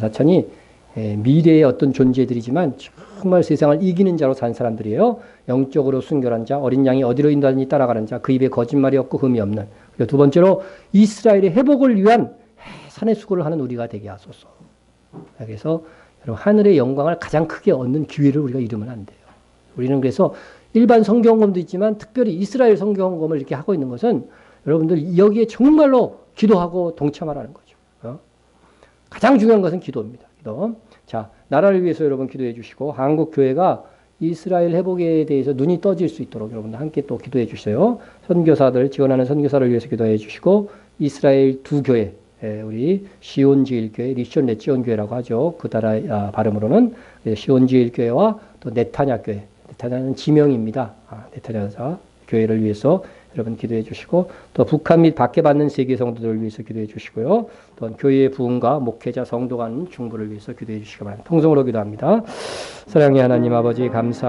A: 4천이 미래의 어떤 존재들이지만 정말 세상을 이기는 자로 산 사람들이에요. 영적으로 순결한 자, 어린 양이 어디로 인도하는지 따라가는 자, 그 입에 거짓말이 없고 흠이 없는. 그리고 두 번째로 이스라엘의 회복을 위한 해산의 수고를 하는 우리가 되게 하소서. 그래서 여러분 하늘의 영광을 가장 크게 얻는 기회를 우리가 잃으면 안 돼요. 우리는 그래서 일반 성경검도 있지만 특별히 이스라엘 성경검을 이렇게 하고 있는 것은 여러분들 여기에 정말로 기도하고 동참하라는 거죠. 가장 중요한 것은 기도입니다. 기도. 자, 나라를 위해서 여러분 기도해 주시고 한국 교회가 이스라엘 회복에 대해서 눈이 떠질 수 있도록 여러분들 함께 또 기도해 주세요. 선교사들 지원하는 선교사를 위해서 기도해 주시고 이스라엘 두 교회 우리 시온지일교회, 리션 네치온교회라고 하죠. 그 나라 발음으로는 시온지일교회와 또 네타냐교회, 네타냐는 지명입니다. 네타냐 교회를 위해서 여러분 기도해 주시고 또 북한 및 밖에 받는 세계 성도들을 위해서 기도해 주시고요. 또 교회의 부흥과 목회자 성도 간 중보를 위해서 기도해 주시기 바랍니다. 통성으로 기도합니다. 사랑의 하나님 아버지 감사합니다.